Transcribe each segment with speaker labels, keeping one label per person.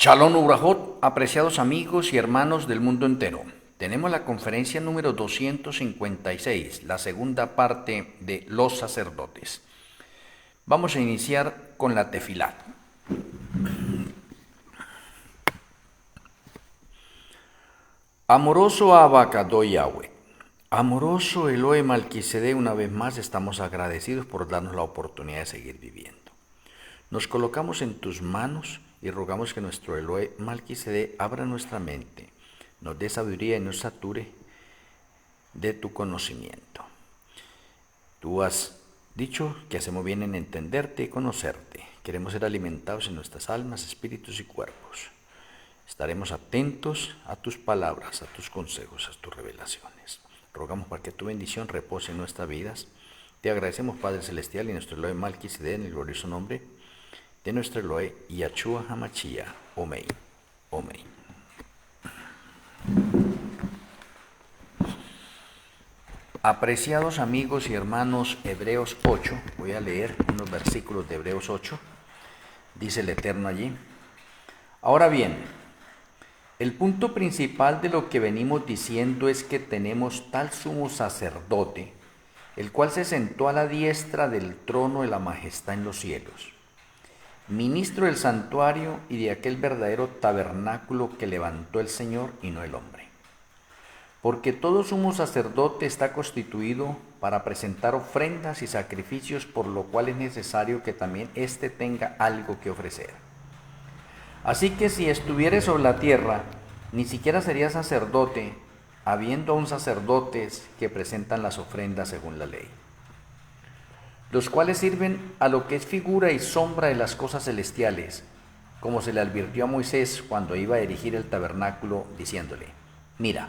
Speaker 1: Shalom Ubrajot, apreciados amigos y hermanos del mundo entero. Tenemos la conferencia número 256, la segunda parte de los sacerdotes. Vamos a iniciar con la tefilá. Amoroso Abacado Yahweh, amoroso Elohe Malquisedec, una vez más estamos agradecidos por darnos la oportunidad de seguir viviendo. Nos colocamos en tus manos y rogamos que nuestro Elohe Malquisedec abra nuestra mente, nos dé sabiduría y nos sature de tu conocimiento. Tú has dicho que hacemos bien en entenderte y conocerte. Queremos ser alimentados en nuestras almas, espíritus y cuerpos. Estaremos atentos a tus palabras, a tus consejos, a tus revelaciones. Rogamos para que tu bendición repose en nuestras vidas. Te agradecemos, Padre Celestial, y nuestro Elohe Malquisedec, en el glorioso nombre de nuestro Elohe Yahshua HaMashiach. Amén. Amén. Apreciados amigos y hermanos, Hebreos 8, voy a leer unos versículos de Hebreos 8, dice el Eterno allí. Ahora bien, el punto principal de lo que venimos diciendo es que tenemos tal sumo sacerdote, el cual se sentó a la diestra del trono de la majestad en los cielos, ministro del santuario y de aquel verdadero tabernáculo que levantó el Señor y no el hombre. Porque todo sumo sacerdote está constituido para presentar ofrendas y sacrificios, por lo cual es necesario que también éste tenga algo que ofrecer. Así que si estuvieres sobre la tierra, ni siquiera serías sacerdote, habiendo aún sacerdotes que presentan las ofrendas según la ley, los cuales sirven a lo que es figura y sombra de las cosas celestiales, como se le advirtió a Moisés cuando iba a erigir el tabernáculo, diciéndole: mira,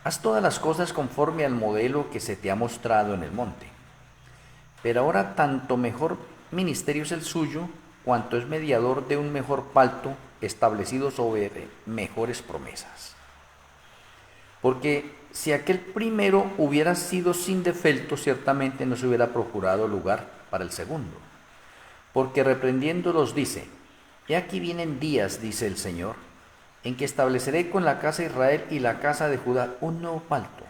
Speaker 1: haz todas las cosas conforme al modelo que se te ha mostrado en el monte. Pero ahora tanto mejor ministerio es el suyo, cuanto es mediador de un mejor pacto establecido sobre mejores promesas. Porque si aquel primero hubiera sido sin defecto, ciertamente no se hubiera procurado lugar para el segundo. Porque reprendiéndolos dice: he aquí vienen días, dice el Señor, en que estableceré con la casa de Israel y la casa de Judá un nuevo pacto,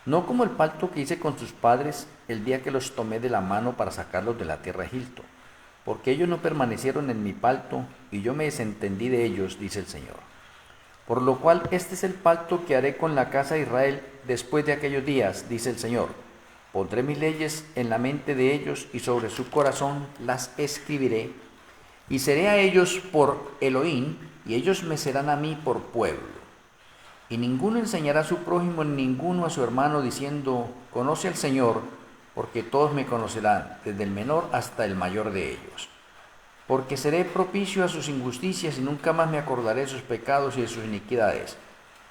Speaker 1: no como el pacto que hice con sus padres el día que los tomé de la mano para sacarlos de la tierra de Egipto, porque ellos no permanecieron en mi pacto, y yo me desentendí de ellos, dice el Señor. Por lo cual este es el pacto que haré con la casa de Israel después de aquellos días, dice el Señor. Pondré mis leyes en la mente de ellos, y sobre su corazón las escribiré, y seré a ellos por Elohim, y ellos me serán a mí por pueblo. Y ninguno enseñará a su prójimo, ni ninguno a su hermano, diciendo: conoce al Señor, porque todos me conocerán, desde el menor hasta el mayor de ellos. Porque seré propicio a sus injusticias, y nunca más me acordaré de sus pecados y de sus iniquidades.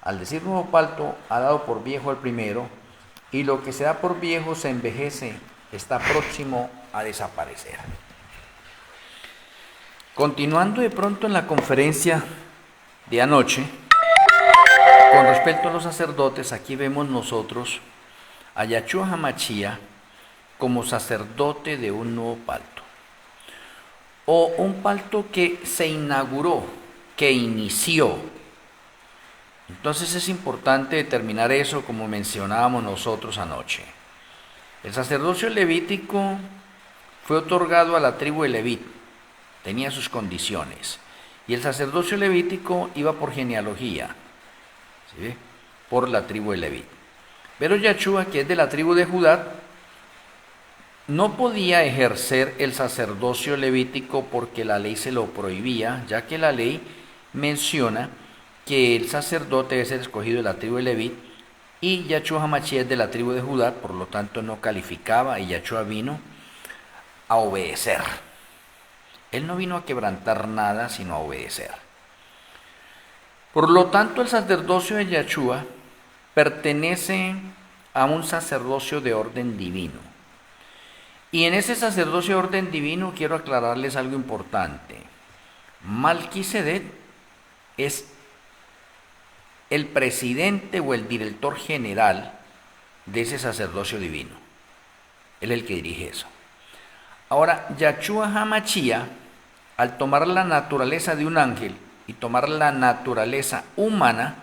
Speaker 1: Al decir nuevo pacto, ha dado por viejo al primero, y lo que se da por viejo se envejece, está próximo a desaparecer. Continuando de pronto en la conferencia de anoche, con respecto a los sacerdotes, aquí vemos nosotros a Yahshua HaMashiach como sacerdote de un nuevo pacto, o un pacto que se inauguró, que inició. Entonces es importante determinar eso, como mencionábamos nosotros anoche. El sacerdocio levítico fue otorgado a la tribu de Leví, tenía sus condiciones, y el sacerdocio levítico iba por genealogía, ¿sí? Por la tribu de Leví. Pero Yahshua, que es de la tribu de Judá, no podía ejercer el sacerdocio levítico porque la ley se lo prohibía, ya que la ley menciona que el sacerdote debe ser escogido de la tribu de Leví, y Yahshua HaMashiach es de la tribu de Judá, por lo tanto no calificaba, y Yahshua vino a obedecer. Él no vino a quebrantar nada, sino a obedecer. Por lo tanto, el sacerdocio de Yahshua pertenece a un sacerdocio de orden divino. Y en ese sacerdocio de orden divino quiero aclararles algo importante. Malquisedec es el presidente o el director general de ese sacerdocio divino. Él es el que dirige eso. Ahora, Yahshua HaMashiach, al tomar la naturaleza de un ángel y tomar la naturaleza humana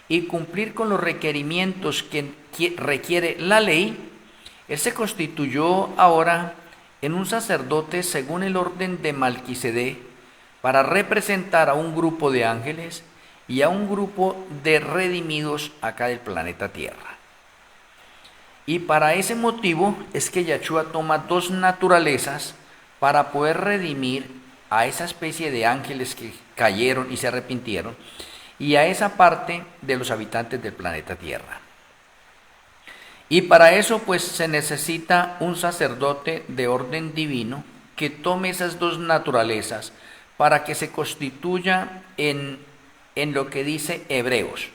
Speaker 1: y cumplir con los requerimientos que requiere la ley, él se constituyó ahora en un sacerdote según el orden de Melquisedec para representar a un grupo de ángeles y a un grupo de redimidos acá del planeta Tierra. Y para ese motivo es que Yahshua toma dos naturalezas para poder redimir a esa especie de ángeles que cayeron y se arrepintieron y a esa parte de los habitantes del planeta Tierra. Y para eso pues se necesita un sacerdote de orden divino que tome esas dos naturalezas para que se constituya en lo que dice Hebreos.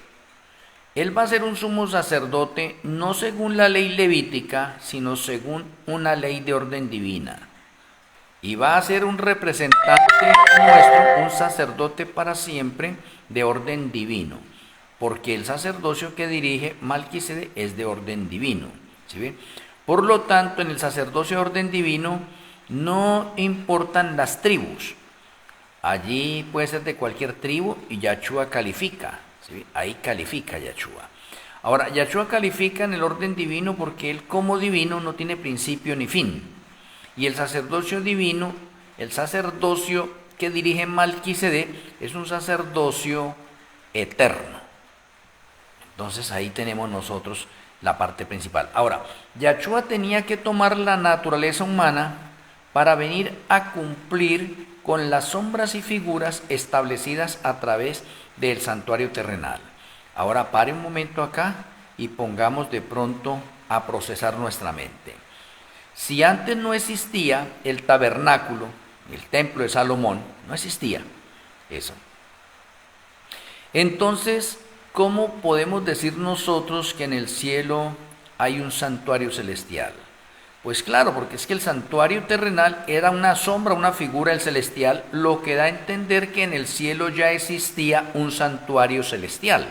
Speaker 1: Él va a ser un sumo sacerdote no según la ley levítica, sino según una ley de orden divina. Y va a ser un representante nuestro, un sacerdote para siempre de orden divino, porque el sacerdocio que dirige Melquisedec es de orden divino. ¿Sí ven? Por lo tanto, en el sacerdocio de orden divino no importan las tribus. Allí puede ser de cualquier tribu y Yahshua califica. ¿Sí? Ahí califica Yahshua. Ahora, Yahshua califica en el orden divino porque él como divino no tiene principio ni fin. Y el sacerdocio divino, el sacerdocio que dirige Melquisedec, es un sacerdocio eterno. Entonces ahí tenemos nosotros la parte principal. Ahora, Yahshua tenía que tomar la naturaleza humana para venir a cumplir con las sombras y figuras establecidas a través del santuario terrenal. Ahora pare un momento acá y pongamos de pronto a procesar nuestra mente. Si antes no existía el tabernáculo, el templo de Salomón, no existía eso. Entonces, ¿cómo podemos decir nosotros que en el cielo hay un santuario celestial? Pues claro, porque es que el santuario terrenal era una sombra, una figura del celestial, lo que da a entender que en el cielo ya existía un santuario celestial.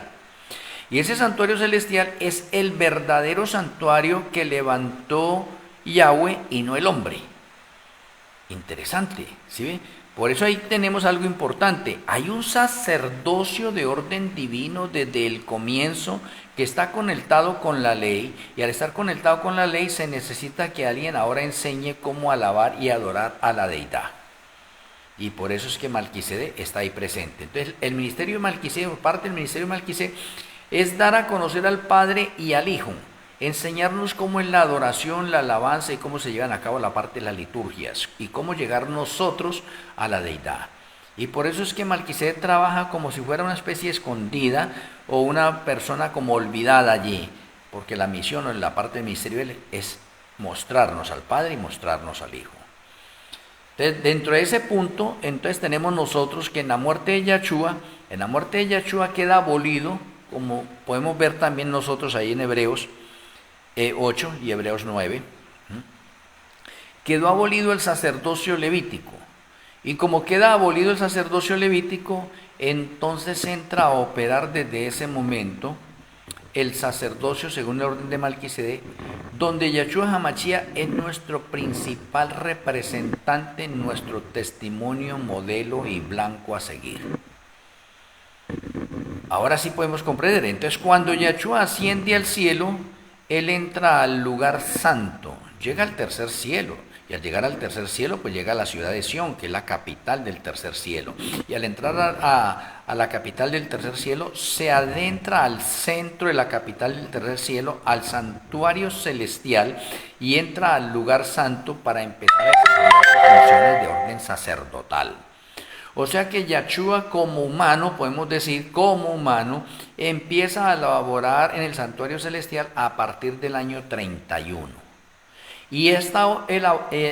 Speaker 1: Y ese santuario celestial es el verdadero santuario que levantó Yahweh y no el hombre. Interesante, ¿sí ve? Por eso ahí tenemos algo importante. Hay un sacerdocio de orden divino desde el comienzo que está conectado con la ley, y al estar conectado con la ley se necesita que alguien ahora enseñe cómo alabar y adorar a la deidad. Y por eso es que Melquisedec está ahí presente. Entonces el ministerio de Melquisedec, por parte del ministerio de Melquisedec, es dar a conocer al Padre y al Hijo, enseñarnos cómo es la adoración, la alabanza y cómo se llevan a cabo la parte de las liturgias y cómo llegar nosotros a la deidad. Y por eso es que Melquisedec trabaja como si fuera una especie escondida o una persona como olvidada allí, porque la misión o la parte del ministerio es mostrarnos al Padre y mostrarnos al Hijo. Entonces, dentro de ese punto, entonces tenemos nosotros que en la muerte de Yahshua queda abolido, como podemos ver también nosotros ahí en Hebreos 8 y Hebreos 9, quedó abolido el sacerdocio levítico. Y como queda abolido el sacerdocio levítico, entonces entra a operar desde ese momento el sacerdocio según el orden de Melquisedec, donde Yahshua HaMashiach es nuestro principal representante, nuestro testimonio, modelo y blanco a seguir. Ahora sí podemos comprender. Entonces, cuando Yahshua asciende al cielo, él entra al lugar santo, llega al tercer cielo. Y al llegar al tercer cielo, pues llega a la ciudad de Sión, que es la capital del tercer cielo. Y al entrar a la capital del tercer cielo, se adentra al centro de la capital del tercer cielo, al santuario celestial, y entra al lugar santo para empezar a desarrollar sus funciones de orden sacerdotal. O sea que Yahshua como humano, podemos decir como humano, empieza a laborar en el santuario celestial a partir del año 31. Y está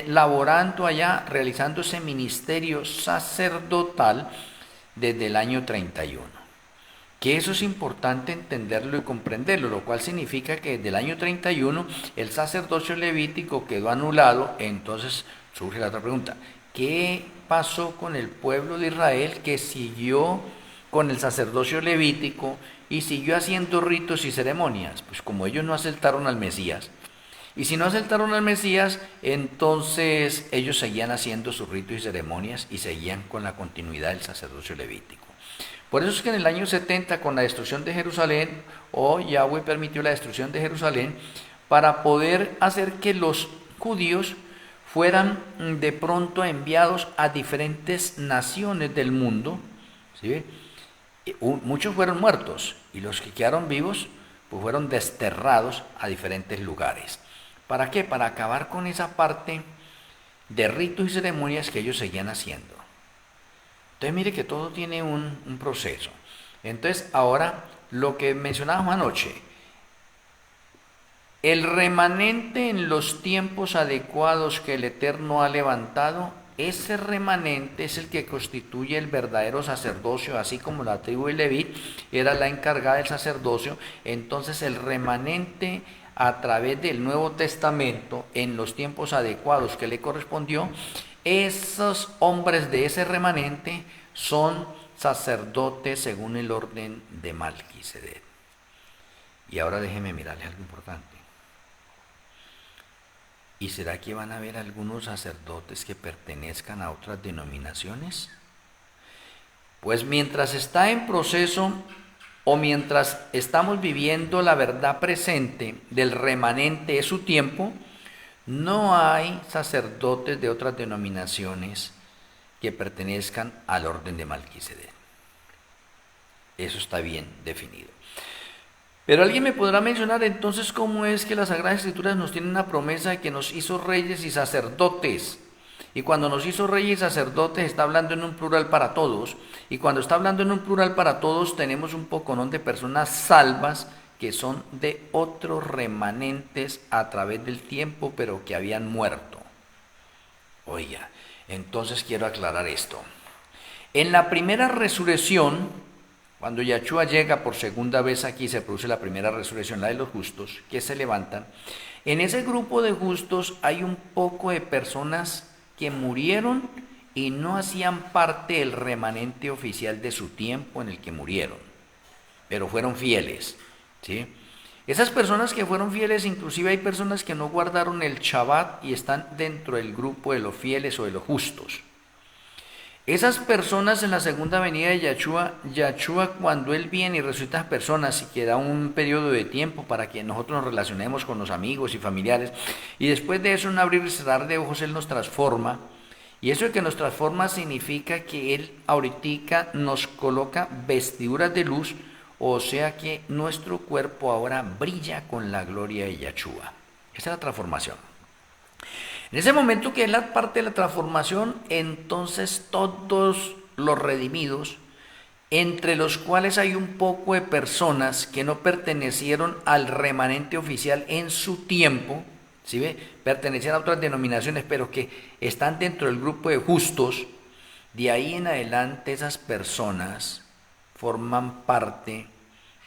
Speaker 1: laborando allá, realizando ese ministerio sacerdotal desde el año 31. Que eso es importante entenderlo y comprenderlo, lo cual significa que desde el año 31 el sacerdocio levítico quedó anulado. Entonces surge la otra pregunta: ¿qué pasó con el pueblo de Israel que siguió con el sacerdocio levítico y siguió haciendo ritos y ceremonias? Pues como ellos no aceptaron al Mesías, Y si no aceptaron al Mesías, entonces ellos seguían haciendo sus ritos y ceremonias y seguían con la continuidad del sacerdocio levítico. Por eso es que en el año 70, con la destrucción de Jerusalén, Yahweh permitió la destrucción de Jerusalén para poder hacer que los judíos fueran de pronto enviados a diferentes naciones del mundo, ¿sí? Muchos fueron muertos y los que quedaron vivos pues fueron desterrados a diferentes lugares. ¿Para qué? Para acabar con esa parte de ritos y ceremonias que ellos seguían haciendo. Entonces mire que todo tiene un proceso. Entonces ahora lo que mencionábamos anoche, el remanente en los tiempos adecuados que el Eterno ha levantado, ese remanente es el que constituye el verdadero sacerdocio, así como la tribu de Leví era la encargada del sacerdocio. Entonces el remanente a través del Nuevo Testamento, en los tiempos adecuados que le correspondió, esos hombres de ese remanente son sacerdotes según el orden de Malquisedec. Y ahora déjeme mirarle algo importante. ¿Y será que van a haber algunos sacerdotes que pertenezcan a otras denominaciones? Pues mientras está en proceso o mientras estamos viviendo la verdad presente del remanente de su tiempo, no hay sacerdotes de otras denominaciones que pertenezcan al orden de Malquisedec. Eso está bien definido. Pero alguien me podrá mencionar entonces cómo es que las Sagradas Escrituras nos tienen una promesa de que nos hizo reyes y sacerdotes. Y cuando nos hizo reyes y sacerdotes está hablando en un plural para todos. Y cuando está hablando en un plural para todos tenemos un poconón de personas salvas que son de otros remanentes a través del tiempo, pero que habían muerto. Oiga, entonces quiero aclarar esto. En la primera resurrección, cuando Yahshua llega por segunda vez aquí, se produce la primera resurrección, la de los justos, que se levantan. En ese grupo de justos hay un poco de personas que murieron y no hacían parte del remanente oficial de su tiempo en el que murieron, pero fueron fieles, ¿sí? Esas personas que fueron fieles, inclusive hay personas que no guardaron el Shabbat y están dentro del grupo de los fieles o de los justos. Esas personas en la segunda venida de Yahshua cuando Él viene y resucita a las personas y que da un periodo de tiempo para que nosotros nos relacionemos con los amigos y familiares, y después de eso, un abrir y cerrar de ojos, Él nos transforma, y eso de que nos transforma significa que Él ahorita nos coloca vestiduras de luz, o sea que nuestro cuerpo ahora brilla con la gloria de Yahshua. Esa es la transformación. En ese momento que es la parte de la transformación, entonces todos los redimidos, entre los cuales hay un poco de personas que no pertenecieron al remanente oficial en su tiempo, ¿sí ve? Pertenecían a otras denominaciones, pero que están dentro del grupo de justos, de ahí en adelante esas personas forman parte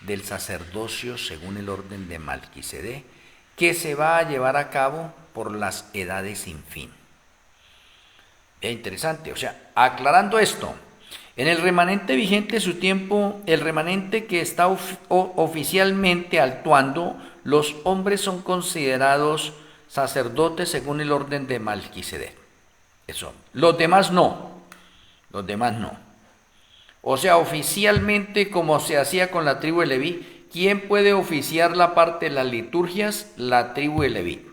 Speaker 1: del sacerdocio según el orden de Malquisedec, que se va a llevar a cabo por las edades sin fin. Es interesante, o sea, aclarando esto, en el remanente vigente de su tiempo, el remanente que está oficialmente actuando, los hombres son considerados sacerdotes según el orden de Malquisedec. Eso. Los demás no. Los demás no. O sea, oficialmente, como se hacía con la tribu de Leví, ¿quién puede oficiar la parte de las liturgias? La tribu de Leví.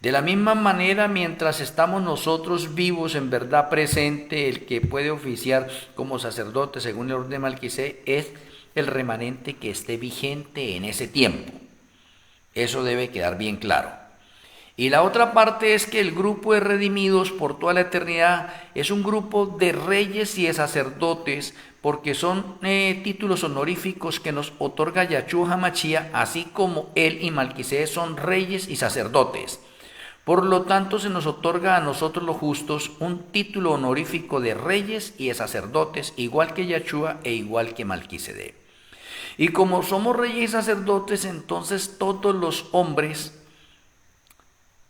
Speaker 1: De la misma manera, mientras estamos nosotros vivos, en verdad presente, el que puede oficiar como sacerdote según el orden de Malquisedec es el remanente que esté vigente en ese tiempo. Eso debe quedar bien claro. Y la otra parte es que el grupo de redimidos por toda la eternidad es un grupo de reyes y de sacerdotes, porque son títulos honoríficos que nos otorga Yahshua HaMashiach, así como él y Malquisedec son reyes y sacerdotes. Por lo tanto, se nos otorga a nosotros los justos un título honorífico de reyes y de sacerdotes, igual que Yahshua e igual que Malquisedec. Y como somos reyes y sacerdotes, entonces todos los hombres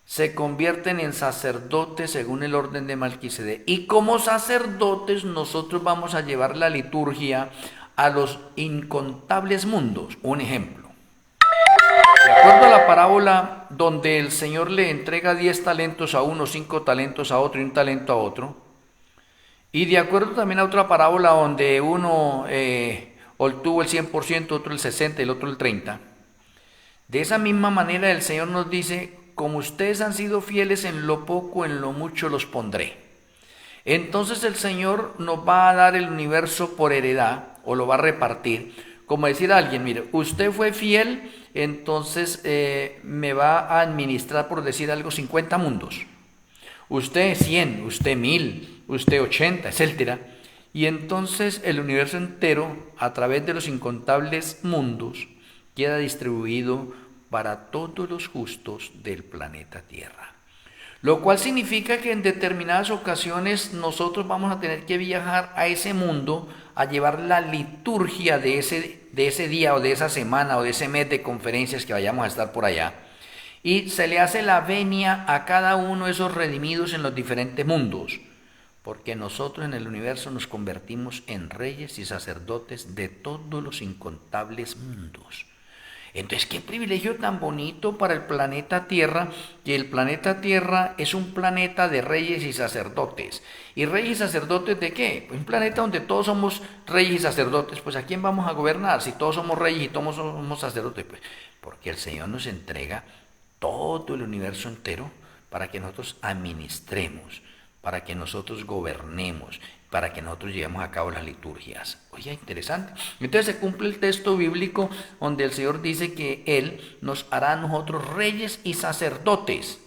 Speaker 1: se convierten en sacerdotes según el orden de Malquisedec. Y como sacerdotes nosotros vamos a llevar la liturgia a los incontables mundos. Un ejemplo. De acuerdo a la parábola donde el Señor le entrega 10 talentos a uno, 5 talentos a otro y un talento a otro, y de acuerdo también a otra parábola donde uno obtuvo el 100%, otro el 60% y el otro el 30%, de esa misma manera el Señor nos dice, como ustedes han sido fieles en lo poco, en lo mucho los pondré. Entonces el Señor nos va a dar el universo por heredad o lo va a repartir. Como decir a alguien, mire, usted fue fiel, entonces me va a administrar, por decir algo, 50 mundos. Usted 100, usted 1000, usted 80, etcétera. Y entonces el universo entero, a través de los incontables mundos, queda distribuido para todos los justos del planeta Tierra. Lo cual significa que en determinadas ocasiones nosotros vamos a tener que viajar a ese mundo a llevar la liturgia de ese día o de esa semana o de ese mes de conferencias que vayamos a estar por allá. Y se le hace la venia a cada uno de esos redimidos en los diferentes mundos. Porque nosotros en el universo nos convertimos en reyes y sacerdotes de todos los incontables mundos. Entonces, qué privilegio tan bonito para el planeta Tierra, que el planeta Tierra es un planeta de reyes y sacerdotes. ¿Y reyes y sacerdotes de qué? Pues un planeta donde todos somos reyes y sacerdotes. Pues ¿a quién vamos a gobernar si todos somos reyes y todos somos sacerdotes? Pues porque el Señor nos entrega todo el universo entero para que nosotros administremos, para que nosotros gobernemos, para que nosotros llevemos a cabo las liturgias. Oye, interesante. Entonces se cumple el texto bíblico donde el Señor dice que Él nos hará a nosotros reyes y sacerdotes.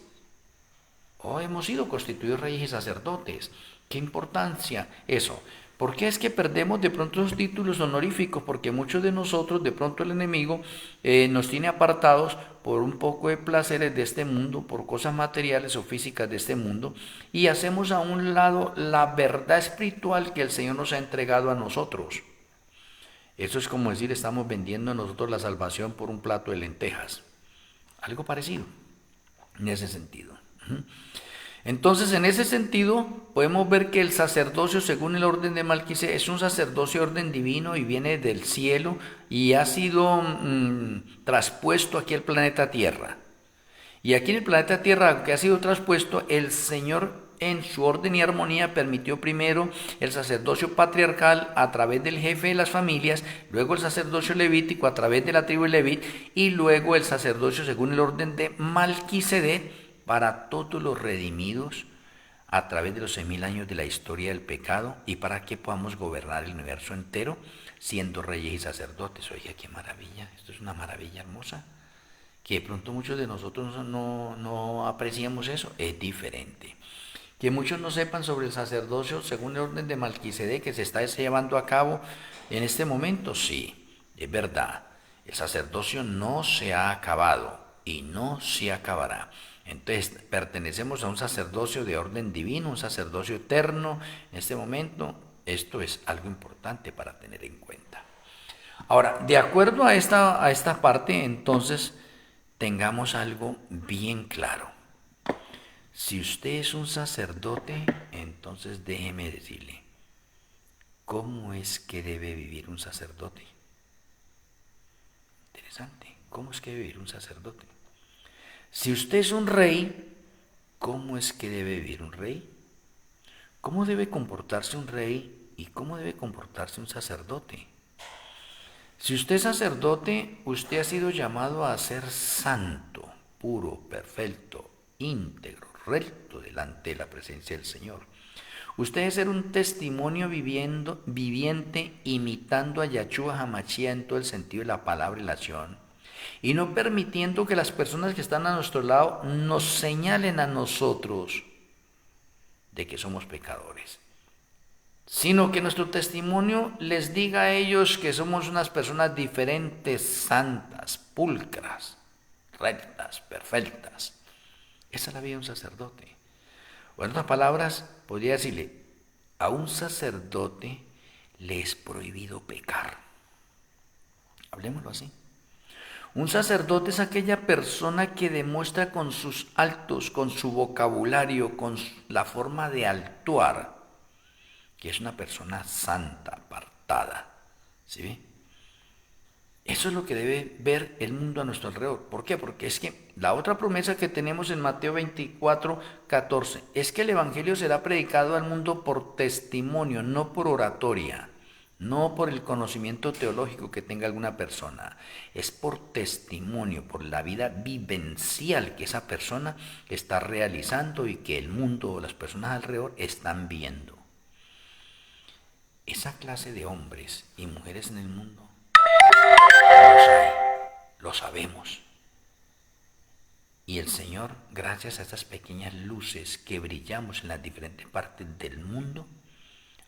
Speaker 1: Hemos sido constituidos reyes y sacerdotes. ¿Qué importancia eso? ¿Por qué es que perdemos de pronto los títulos honoríficos? Porque muchos de nosotros, de pronto el enemigo, nos tiene apartados por un poco de placeres de este mundo, por cosas materiales o físicas de este mundo, y hacemos a un lado la verdad espiritual que el Señor nos ha entregado a nosotros. Eso es como decir, estamos vendiendo nosotros la salvación por un plato de lentejas. Algo parecido, en ese sentido. Entonces, en ese sentido, podemos ver que el sacerdocio, según el orden de Melquisedec, es un sacerdocio de orden divino y viene del cielo y ha sido traspuesto aquí al planeta Tierra. Y aquí en el planeta Tierra, que ha sido traspuesto, el Señor en su orden y armonía permitió primero el sacerdocio patriarcal a través del jefe de las familias, luego el sacerdocio levítico a través de la tribu de Leví y luego el sacerdocio según el orden de Melquisedec para todos los redimidos a través de los 6000 años de la historia del pecado y para que podamos gobernar el universo entero siendo reyes y sacerdotes. Oye, qué maravilla, esto es una maravilla hermosa, que de pronto muchos de nosotros no apreciamos eso, es diferente. Que muchos no sepan sobre el sacerdocio según el orden de Melquisedec que se está llevando a cabo en este momento, sí, es verdad, el sacerdocio no se ha acabado y no se acabará. Entonces pertenecemos a un sacerdocio de orden divino, un sacerdocio eterno. En este momento esto es algo importante para tener en cuenta. Ahora, de acuerdo a esta parte, entonces tengamos algo bien claro. Si usted es un sacerdote, entonces déjeme decirle, ¿cómo es que debe vivir un sacerdote? Interesante, ¿cómo es que debe vivir un sacerdote? Si usted es un rey, ¿cómo es que debe vivir un rey? ¿Cómo debe comportarse un rey y cómo debe comportarse un sacerdote? Si usted es sacerdote, usted ha sido llamado a ser santo, puro, perfecto, íntegro, recto delante de la presencia del Señor. Usted debe ser un testimonio viviente, imitando a Yahshua HaMashiach en todo el sentido de la palabra y la acción, y no permitiendo que las personas que están a nuestro lado nos señalen a nosotros de que somos pecadores, sino que nuestro testimonio les diga a ellos que somos unas personas diferentes, santas, pulcras, rectas, perfectas. Esa es la vida de un sacerdote. O en otras palabras, podría decirle, a un sacerdote le es prohibido pecar. Hablemoslo así. Un sacerdote es aquella persona que demuestra con sus actos, con su vocabulario, con la forma de actuar, que es una persona santa, apartada. ¿Sí ve? Eso es lo que debe ver el mundo a nuestro alrededor. ¿Por qué? Porque es que la otra promesa que tenemos en Mateo 24:14 es que el Evangelio será predicado al mundo por testimonio, no por oratoria, no por el conocimiento teológico que tenga alguna persona. Es por testimonio, por la vida vivencial que esa persona está realizando y que el mundo o las personas alrededor están viendo. Esa clase de hombres y mujeres en el mundo los hay, lo sabemos. Y el Señor, gracias a estas pequeñas luces que brillamos en las diferentes partes del mundo,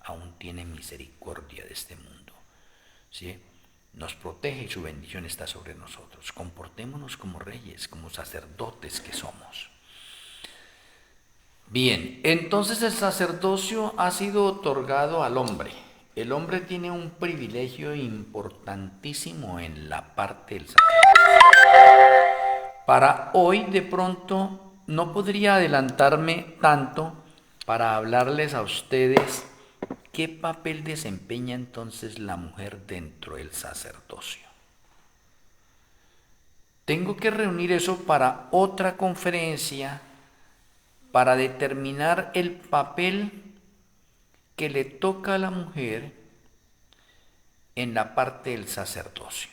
Speaker 1: aún tiene misericordia de este mundo. ¿Sí? Nos protege y su bendición está sobre nosotros. Comportémonos como reyes, como sacerdotes que somos. Bien, entonces el sacerdocio ha sido otorgado al hombre. El hombre tiene un privilegio importantísimo en la parte del sacerdocio. Para hoy de pronto no podría adelantarme tanto para hablarles a ustedes qué papel desempeña entonces la mujer dentro del sacerdocio. Tengo que reunir eso para otra conferencia para determinar el papel que le toca a la mujer en la parte del sacerdocio.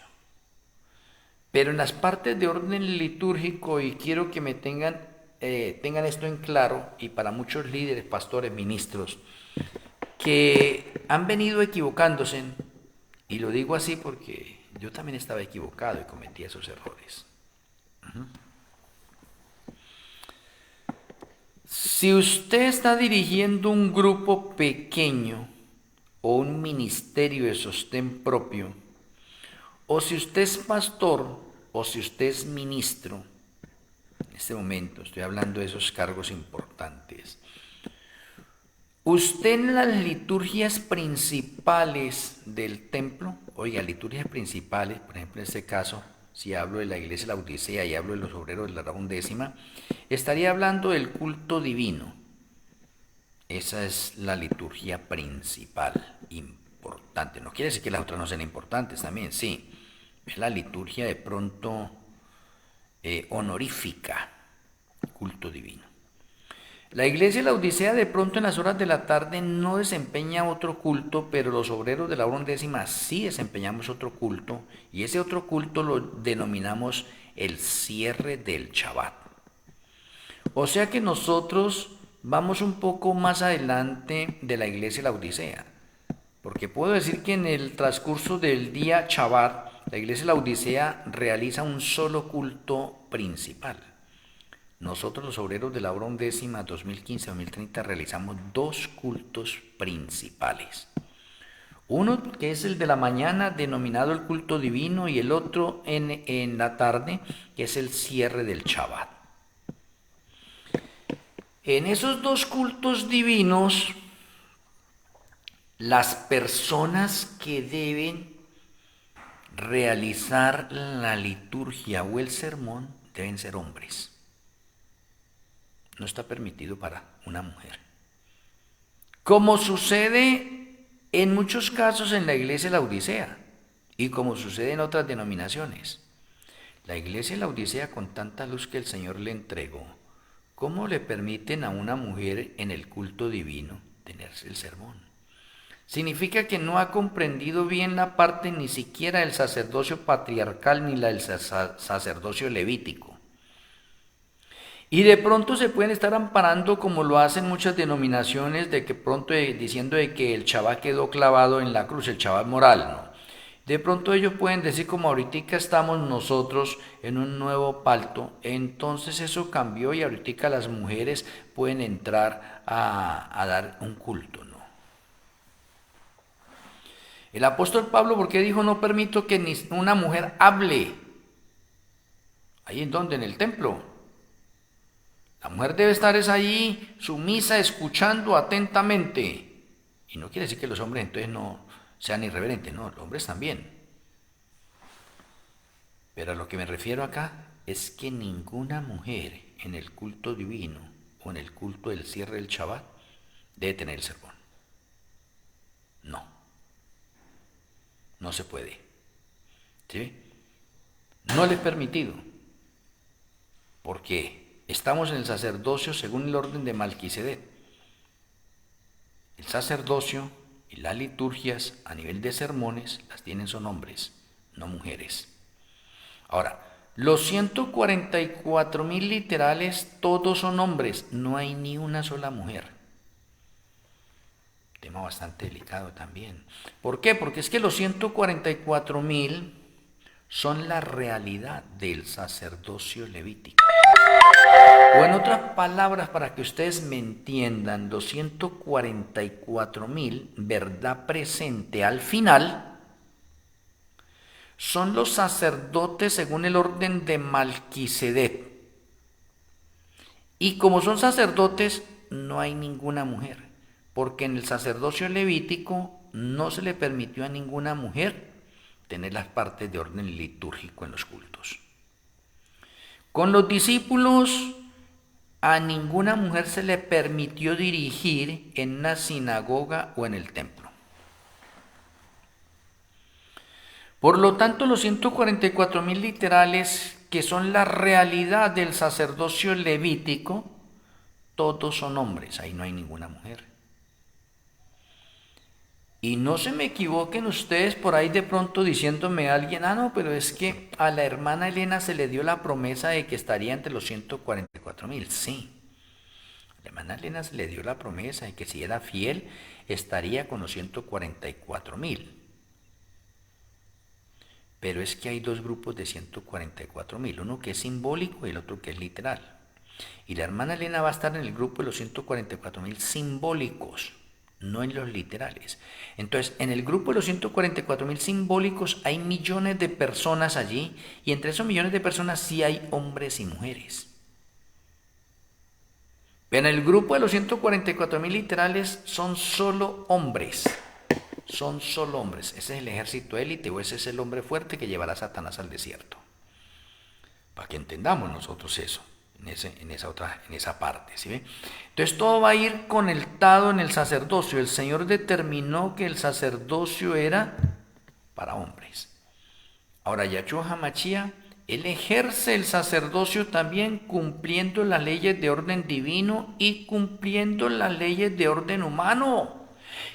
Speaker 1: Pero en las partes de orden litúrgico, y quiero que me tengan esto en claro, y para muchos líderes, pastores, ministros, que han venido equivocándose, y lo digo así porque yo también estaba equivocado y cometía esos errores. Si usted está dirigiendo un grupo pequeño o un ministerio de sostén propio, o si usted es pastor o si usted es ministro, en este momento estoy hablando de esos cargos importantes, usted en las liturgias principales del templo, oiga, liturgias principales, por ejemplo en este caso, si hablo de la iglesia de la Odisea y hablo de los obreros de la hora undécima, estaría hablando del culto divino. Esa es la liturgia principal, importante. No quiere decir que las otras no sean importantes también, sí. Es la liturgia de pronto honorífica, culto divino. La iglesia de la Odisea de pronto en las horas de la tarde no desempeña otro culto, pero los obreros de la hora undécima sí desempeñamos otro culto, y ese otro culto lo denominamos el cierre del Shabbat. O sea que nosotros vamos un poco más adelante de la iglesia de la Odisea, porque puedo decir que en el transcurso del día Shabbat, la iglesia de la Odisea realiza un solo culto principal. Nosotros los obreros de la hora undécima 2015-2030 realizamos dos cultos principales. Uno que es el de la mañana denominado el culto divino y el otro en la tarde que es el cierre del Shabbat. En esos dos cultos divinos, las personas que deben realizar la liturgia o el sermón deben ser hombres. No está permitido para una mujer. Como sucede en muchos casos en la iglesia de la Odisea y como sucede en otras denominaciones. La iglesia de la Odisea, con tanta luz que el Señor le entregó, ¿cómo le permiten a una mujer en el culto divino tener el sermón? Significa que no ha comprendido bien la parte ni siquiera del sacerdocio patriarcal ni la del sacerdocio levítico. Y de pronto se pueden estar amparando como lo hacen muchas denominaciones de que pronto diciendo de que el Shabbat quedó clavado en la cruz, el Shabbat moral, ¿no? De pronto ellos pueden decir como ahorita estamos nosotros en un nuevo pacto, entonces eso cambió y ahorita las mujeres pueden entrar a dar un culto, ¿no? El apóstol Pablo, ¿por qué dijo no permito que ni una mujer hable? ¿Ahí en dónde? En el templo. La mujer debe estar allí sumisa, escuchando atentamente. Y no quiere decir que los hombres entonces no sean irreverentes, no, los hombres también. Pero a lo que me refiero acá es que ninguna mujer en el culto divino o en el culto del cierre del Shabbat debe tener el sermón. No, no se puede. ¿Sí? No le es permitido, porque estamos en el sacerdocio según el orden de Melquisedec. El sacerdocio y las liturgias a nivel de sermones las tienen son hombres, no mujeres. Ahora, los 144.000 literales todos son hombres, no hay ni una sola mujer. Tema bastante delicado también. ¿Por qué? Porque es que los 144.000 son la realidad del sacerdocio levítico. O en otras palabras, para que ustedes me entiendan, los 144.000, verdad presente al final, son los sacerdotes según el orden de Melquisedec. Y como son sacerdotes, no hay ninguna mujer, porque en el sacerdocio levítico no se le permitió a ninguna mujer tener las partes de orden litúrgico en los cultos. Con los discípulos, a ninguna mujer se le permitió dirigir en una sinagoga o en el templo. Por lo tanto, los 144.000 literales, que son la realidad del sacerdocio levítico, todos son hombres, ahí no hay ninguna mujer. Y no se me equivoquen ustedes por ahí de pronto diciéndome a alguien, no, pero es que a la hermana Elena se le dio la promesa de que estaría entre los 144.000. Sí, a la hermana Elena se le dio la promesa de que si era fiel estaría con los 144.000. Pero es que hay dos grupos de 144.000, uno que es simbólico y el otro que es literal. Y la hermana Elena va a estar en el grupo de los 144.000 simbólicos, no en los literales. Entonces, en el grupo de los 144.000 simbólicos hay millones de personas allí, y entre esos millones de personas sí hay hombres y mujeres. Pero en el grupo de los 144.000 literales son solo hombres. Son solo hombres. Ese es el ejército élite, o ese es el hombre fuerte que llevará a Satanás al desierto. Para que entendamos nosotros eso, en esa parte, ¿sí ve? Entonces todo va a ir conectado en el sacerdocio. El Señor determinó que el sacerdocio era para hombres. Ahora, Yahshua HaMashiach, él ejerce el sacerdocio también cumpliendo las leyes de orden divino y cumpliendo las leyes de orden humano.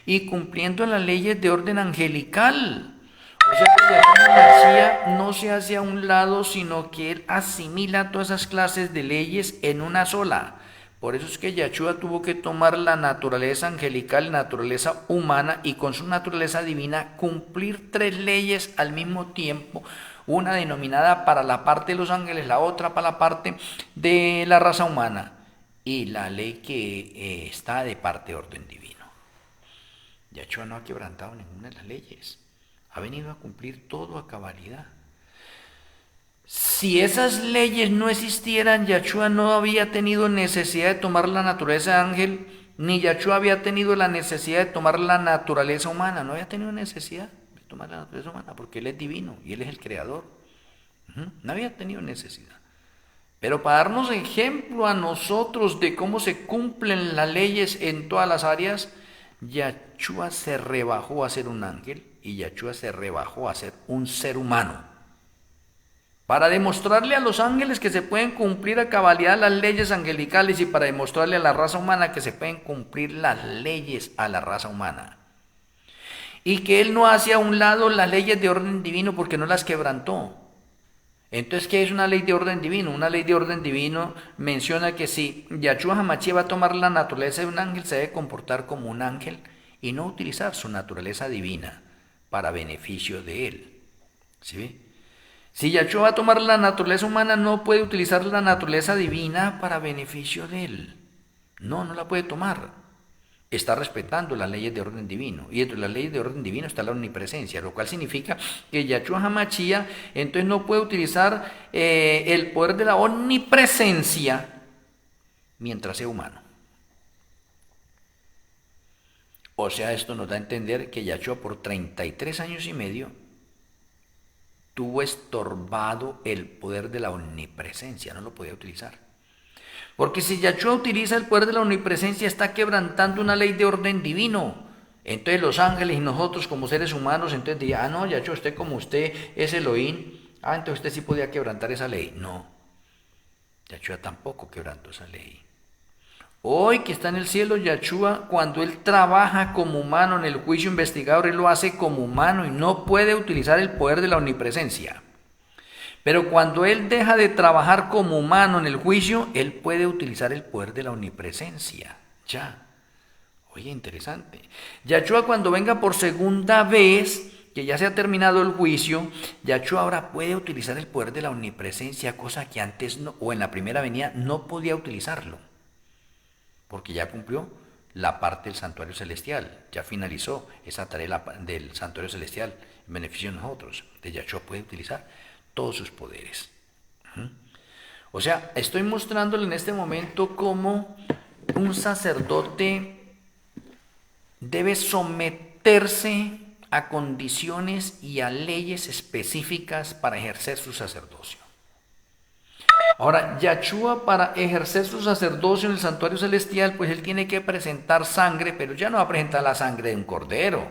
Speaker 1: Y cumpliendo las leyes de orden angelical. O sea que Yahshua HaMashiach no se hace a un lado, sino que él asimila todas esas clases de leyes en una sola. Por eso es que Yahshua tuvo que tomar la naturaleza angelical, la naturaleza humana, y con su naturaleza divina cumplir tres leyes al mismo tiempo. Una denominada para la parte de los ángeles, la otra para la parte de la raza humana, y la ley que está de parte de orden divino. Yahshua no ha quebrantado ninguna de las leyes, ha venido a cumplir todo a cabalidad. Si esas leyes no existieran, Yahshua no había tenido necesidad de tomar la naturaleza de ángel, ni Yahshua había tenido la necesidad de tomar la naturaleza humana, no había tenido necesidad de tomar la naturaleza humana, porque Él es divino y Él es el creador. No había tenido necesidad. Pero para darnos ejemplo a nosotros de cómo se cumplen las leyes en todas las áreas, Yahshua se rebajó a ser un ángel y Yahshua se rebajó a ser un ser humano, para demostrarle a los ángeles que se pueden cumplir a cabalidad las leyes angelicales, y para demostrarle a la raza humana que se pueden cumplir las leyes a la raza humana, y que él no hace a un lado las leyes de orden divino porque no las quebrantó. Entonces, ¿qué es una ley de orden divino? Una ley de orden divino menciona que si Yahshua HaMashiach va a tomar la naturaleza de un ángel, se debe comportar como un ángel y no utilizar su naturaleza divina para beneficio de él. ¿Sí ve? Si Yahshua va a tomar la naturaleza humana, no puede utilizar la naturaleza divina para beneficio de él. No la puede tomar. Está respetando las leyes de orden divino, y dentro de las leyes de orden divino está la omnipresencia, lo cual significa que Yahshua HaMashiach entonces no puede utilizar el poder de la omnipresencia mientras sea humano. O sea, esto nos da a entender que Yahshua por 33 años y medio tuvo estorbado el poder de la omnipresencia, no lo podía utilizar. Porque si Yahshua utiliza el poder de la omnipresencia, está quebrantando una ley de orden divino. Entonces los ángeles y nosotros como seres humanos, entonces dirían, no, Yahshua, usted como usted es Elohim, entonces usted sí podía quebrantar esa ley. No, Yahshua tampoco quebrantó esa ley. Hoy que está en el cielo, Yahshua, cuando él trabaja como humano en el juicio investigador, él lo hace como humano y no puede utilizar el poder de la omnipresencia. Pero cuando él deja de trabajar como humano en el juicio, él puede utilizar el poder de la omnipresencia. Ya. Oye, interesante. Yahshua cuando venga por segunda vez, que ya se ha terminado el juicio, Yahshua ahora puede utilizar el poder de la omnipresencia, cosa que antes no, o en la primera venida no podía utilizarlo, porque ya cumplió la parte del santuario celestial, ya finalizó esa tarea del santuario celestial en beneficio de nosotros. De Yahshua puede utilizar todos sus poderes. O sea, estoy mostrándole en este momento cómo un sacerdote debe someterse a condiciones y a leyes específicas para ejercer su sacerdocio. Ahora, Yahshua para ejercer su sacerdocio en el santuario celestial, pues él tiene que presentar sangre, pero ya no va a presentar la sangre de un cordero.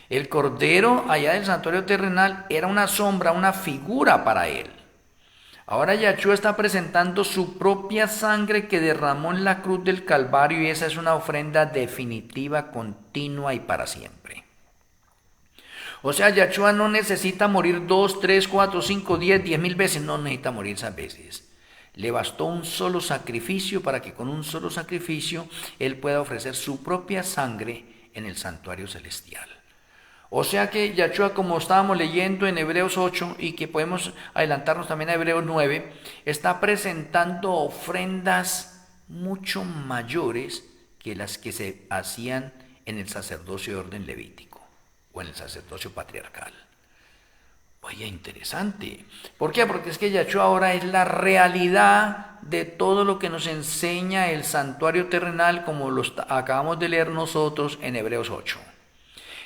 Speaker 1: El cordero allá del santuario terrenal era una sombra, una figura para él. Ahora Yahshua está presentando su propia sangre que derramó en la cruz del Calvario y esa es una ofrenda definitiva, continua y para siempre. O sea, Yahshua no necesita morir 2, 3, 4, 5, 10,000 veces, no necesita morir esas veces. Le bastó un solo sacrificio para que con un solo sacrificio él pueda ofrecer su propia sangre en el santuario celestial. O sea que Yahshua, como estábamos leyendo en Hebreos 8 y que podemos adelantarnos también a Hebreos 9, está presentando ofrendas mucho mayores que las que se hacían en el sacerdocio de orden levítico o en el sacerdocio patriarcal. Oye, interesante. ¿Por qué? Porque es que Yahshua ahora es la realidad de todo lo que nos enseña el santuario terrenal, como lo acabamos de leer nosotros en Hebreos 8.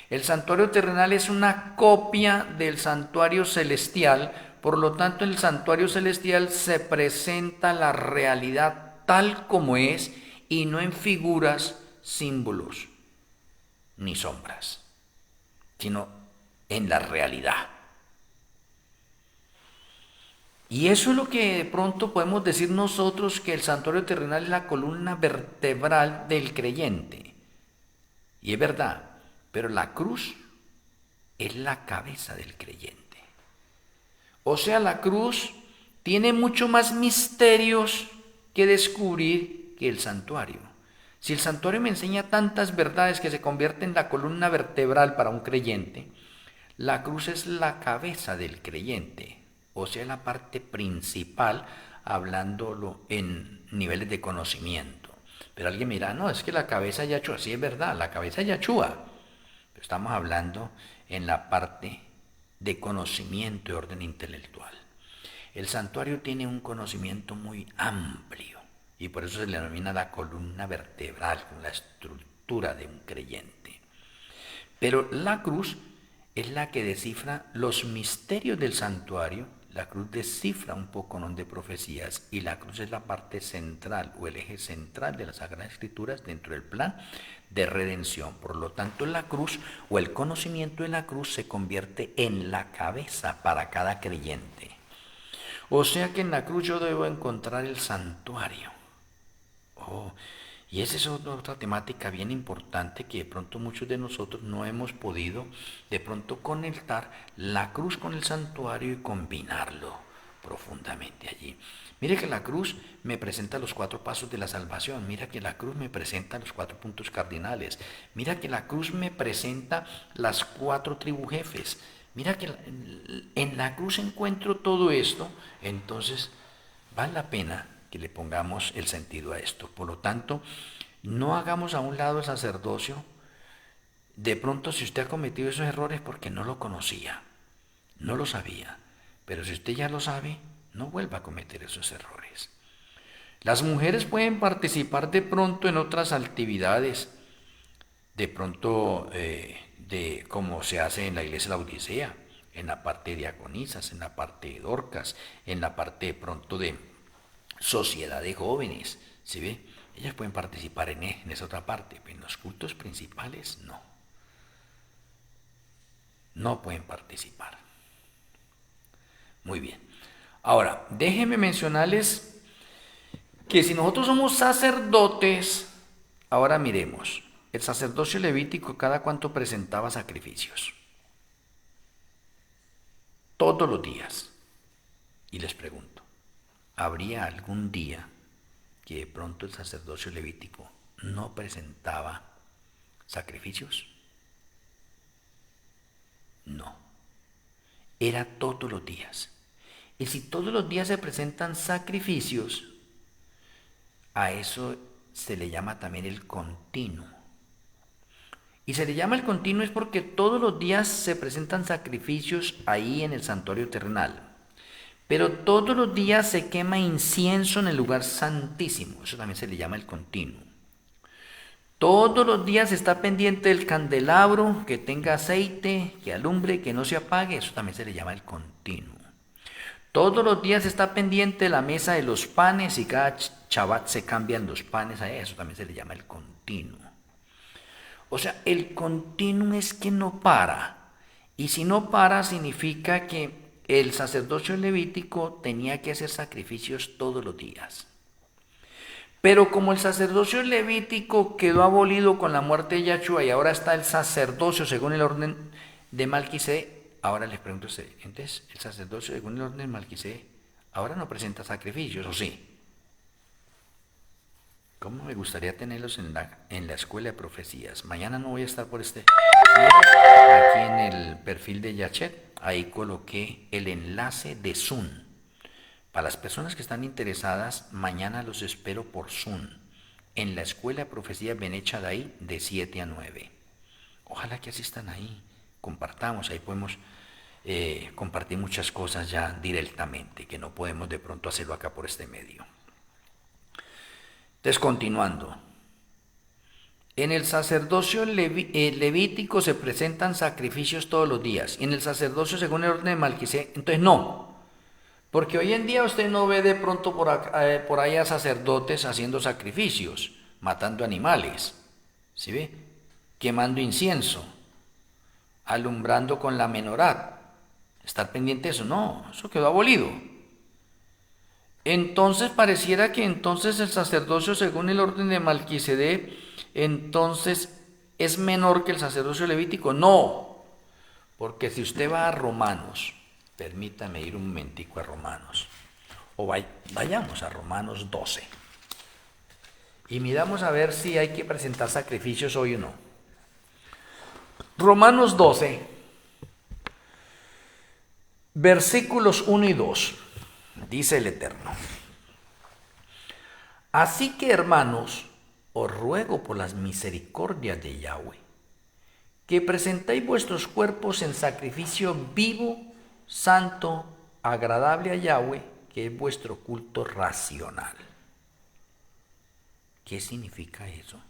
Speaker 1: El santuario terrenal es una copia del santuario celestial, por lo tanto en el santuario celestial se presenta la realidad tal como es y no en figuras, símbolos ni sombras, sino en la realidad. Y eso es lo que de pronto podemos decir nosotros, que el santuario terrenal es la columna vertebral del creyente. Y es verdad, pero la cruz es la cabeza del creyente. O sea, la cruz tiene mucho más misterios que descubrir que el santuario. Si el santuario me enseña tantas verdades que se convierte en la columna vertebral para un creyente, la cruz es la cabeza del creyente, o sea, la parte principal, hablándolo en niveles de conocimiento. Pero alguien me dirá, no, es que la cabeza es Yahshua. Sí, es verdad, la cabeza es Yahshua. Pero estamos hablando en la parte de conocimiento y orden intelectual. El santuario tiene un conocimiento muy amplio y por eso se le denomina la columna vertebral, la estructura de un creyente. Pero la cruz es la que descifra los misterios del santuario. La cruz descifra un poco de profecías y la cruz es la parte central o el eje central de las Sagradas Escrituras dentro del plan de redención. Por lo tanto, la cruz o el conocimiento de la cruz se convierte en la cabeza para cada creyente. O sea que en la cruz yo debo encontrar el santuario. Y esa es otra temática bien importante que de pronto muchos de nosotros no hemos podido de pronto conectar la cruz con el santuario y combinarlo profundamente allí. Mire que la cruz me presenta los 4 pasos de la salvación, mira que la cruz me presenta los 4 puntos cardinales, mira que la cruz me presenta las 4 tribus jefes, mira que en la cruz encuentro todo esto, entonces vale la pena que le pongamos el sentido a esto. Por lo tanto, no hagamos a un lado el sacerdocio. De pronto, si usted ha cometido esos errores porque no lo conocía, no lo sabía, pero si usted ya lo sabe, no vuelva a cometer esos errores. Las mujeres pueden participar de pronto en otras actividades, de pronto de como se hace en la iglesia de la Odisea, en la parte de diaconisas, en la parte de Dorcas, en la parte de pronto de sociedad de jóvenes, ¿sí ve? Ellas pueden participar en esa otra parte, pero en los cultos principales no. no pueden participar. Muy bien. Ahora, déjenme mencionarles que si nosotros somos sacerdotes, ahora miremos, el sacerdocio levítico cada cuánto presentaba sacrificios. Todos los días. Y les pregunto, ¿habría algún día que de pronto el sacerdocio levítico no presentaba sacrificios? No. Era todos los días. Y si todos los días se presentan sacrificios, a eso se le llama también el continuo. Y se le llama el continuo es porque todos los días se presentan sacrificios ahí en el santuario terrenal. Pero todos los días se quema incienso en el lugar santísimo. Eso también se le llama el continuo. Todos los días está pendiente del candelabro, que tenga aceite, que alumbre, que no se apague. Eso también se le llama el continuo. Todos los días está pendiente la mesa de los panes y cada Shabbat se cambian los panes a eso. También se le llama el continuo. O sea, el continuo es que no para. Y si no para significa que el sacerdocio levítico tenía que hacer sacrificios todos los días. Pero como el sacerdocio levítico quedó abolido con la muerte de Yahshua y ahora está el sacerdocio según el orden de Melquisedec, ahora les pregunto a ustedes, entonces el sacerdocio según el orden de Melquisedec ahora no presenta sacrificios, ¿o sí? ¿Cómo me gustaría tenerlos en la escuela de profecías? Mañana no voy a estar por aquí en el perfil de Yachet, ahí coloqué el enlace de Zoom. Para las personas que están interesadas, mañana los espero por Zoom, en la escuela de profecías Benet Shaddai de 7 a 9. Ojalá que asistan ahí, compartamos, ahí podemos compartir muchas cosas ya directamente, que no podemos de pronto hacerlo acá por este medio. Entonces, continuando. En el sacerdocio levítico se presentan sacrificios todos los días. Y en el sacerdocio según el orden de Melquisedec, entonces no. Porque hoy en día usted no ve de pronto por ahí a sacerdotes haciendo sacrificios, matando animales, ¿sí ve? Quemando incienso, alumbrando con la menorá. Estar pendiente de eso, no, eso quedó abolido. Entonces pareciera que entonces el sacerdocio según el orden de Melquisedec entonces es menor que el sacerdocio levítico. No, porque si usted va a Romanos, permítame ir un momentico a Romanos, o vayamos a Romanos 12 y miramos a ver si hay que presentar sacrificios hoy o no. Romanos 12, versículos 1 y 2. Dice el Eterno: así que, hermanos, os ruego por las misericordias de Yahweh, que presentéis vuestros cuerpos en sacrificio vivo, santo, agradable a Yahweh, que es vuestro culto racional. ¿Qué significa eso?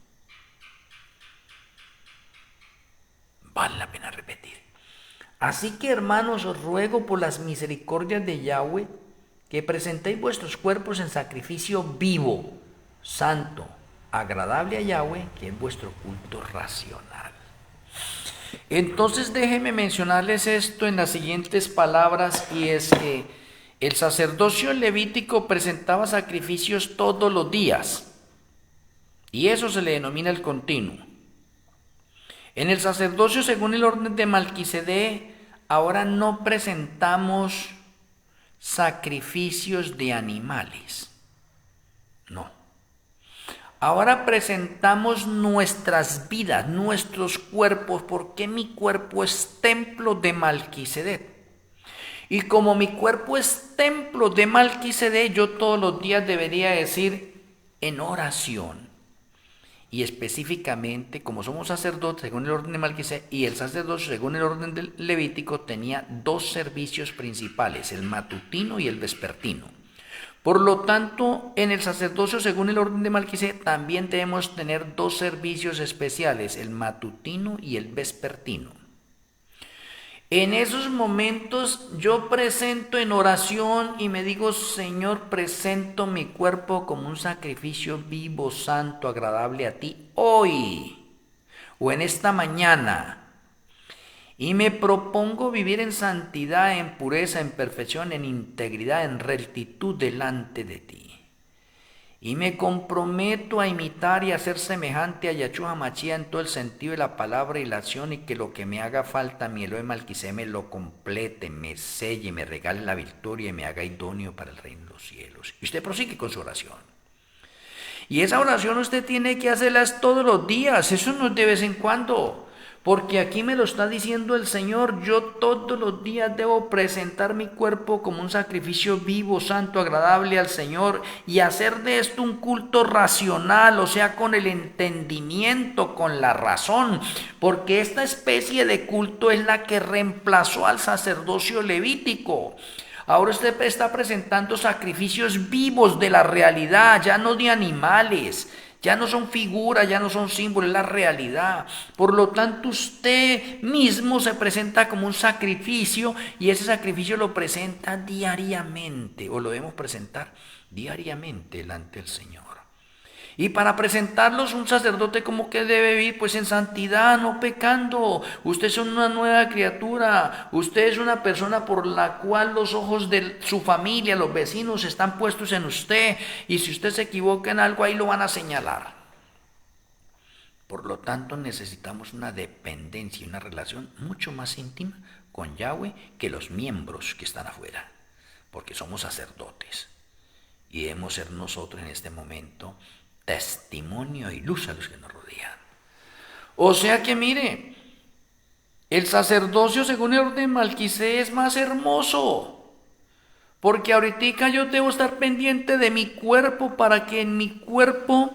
Speaker 1: Vale la pena repetir. Así que, hermanos, os ruego por las misericordias de Yahweh, que presentéis vuestros cuerpos en sacrificio vivo, santo, agradable a Yahweh, que es vuestro culto racional. Entonces déjenme mencionarles esto en las siguientes palabras, y es que el sacerdocio levítico presentaba sacrificios todos los días, y eso se le denomina el continuo. En el sacerdocio según el orden de Melquisedec, ahora no presentamos sacrificios de animales, no. Ahora presentamos nuestras vidas, nuestros cuerpos, porque mi cuerpo es templo de Melquisedec. Y como mi cuerpo es templo de Melquisedec, yo todos los días debería decir en oración. Y específicamente, como somos sacerdotes según el orden de Melquisedec, y el sacerdocio según el orden del Levítico tenía dos servicios principales, el matutino y el vespertino. Por lo tanto, en el sacerdocio según el orden de Melquisedec también debemos tener dos servicios especiales, el matutino y el vespertino. En esos momentos yo presento en oración y me digo: Señor, presento mi cuerpo como un sacrificio vivo, santo, agradable a ti hoy o en esta mañana. Y me propongo vivir en santidad, en pureza, en perfección, en integridad, en rectitud delante de ti. Y me comprometo a imitar y a ser semejante a Yahshua Hamashiach en todo el sentido de la palabra y la acción, y que lo que me haga falta, mi Elohim Malquisedec me lo complete, me selle, me regale la victoria y me haga idóneo para el reino de los cielos. Y usted prosigue con su oración. Y esa oración usted tiene que hacerla todos los días, eso no es de vez en cuando. Porque aquí me lo está diciendo el Señor, yo todos los días debo presentar mi cuerpo como un sacrificio vivo, santo, agradable al Señor, y hacer de esto un culto racional, o sea, con el entendimiento, con la razón, porque esta especie de culto es la que reemplazó al sacerdocio levítico. Ahora usted está presentando sacrificios vivos de la realidad, ya no de animales. Ya no son figuras, ya no son símbolos, es la realidad. Por lo tanto, usted mismo se presenta como un sacrificio, y ese sacrificio lo presenta diariamente, o lo debemos presentar diariamente delante del Señor. Y para presentarlos un sacerdote, como que debe vivir, pues en santidad, no pecando. Usted es una nueva criatura, usted es una persona por la cual los ojos de su familia, los vecinos están puestos en usted, y si usted se equivoca en algo, ahí lo van a señalar. Por lo tanto, necesitamos una dependencia y una relación mucho más íntima con Yahweh que los miembros que están afuera, porque somos sacerdotes y debemos ser nosotros en este momento testimonio y luz a los que nos rodean. O sea que mire, el sacerdocio según el orden de Malquisedec es más hermoso, porque ahorita yo debo estar pendiente de mi cuerpo para que en mi cuerpo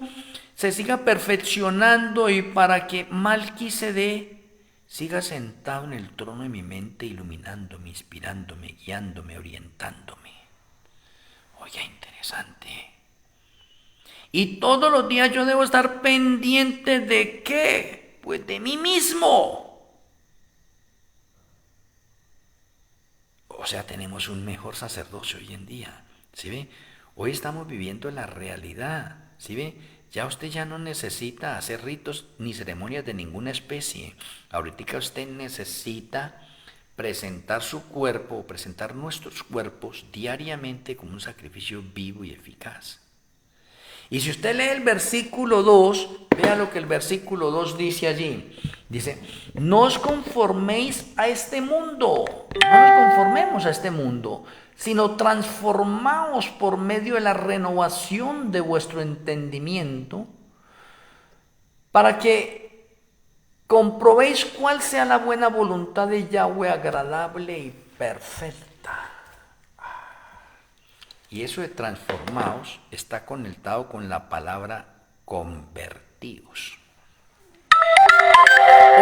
Speaker 1: se siga perfeccionando, y para que Malquisedec siga sentado en el trono de mi mente, iluminándome, inspirándome, guiándome, orientándome. Oye, interesante. Y todos los días yo debo estar pendiente ¿de qué? Pues de mí mismo. O sea, tenemos un mejor sacerdocio hoy en día. ¿Sí ve? Hoy estamos viviendo la realidad. ¿Sí ve? Ya usted ya no necesita hacer ritos ni ceremonias de ninguna especie. Ahorita usted necesita presentar su cuerpo, presentar nuestros cuerpos diariamente como un sacrificio vivo y eficaz. Y si usted lee el versículo 2, vea lo que el versículo 2 dice allí. Dice, no os conforméis a este mundo, no nos conformemos a este mundo, sino transformaos por medio de la renovación de vuestro entendimiento, para que comprobéis cuál sea la buena voluntad de Yahweh, agradable y perfecta. Y eso de transformaos está conectado con la palabra convertidos.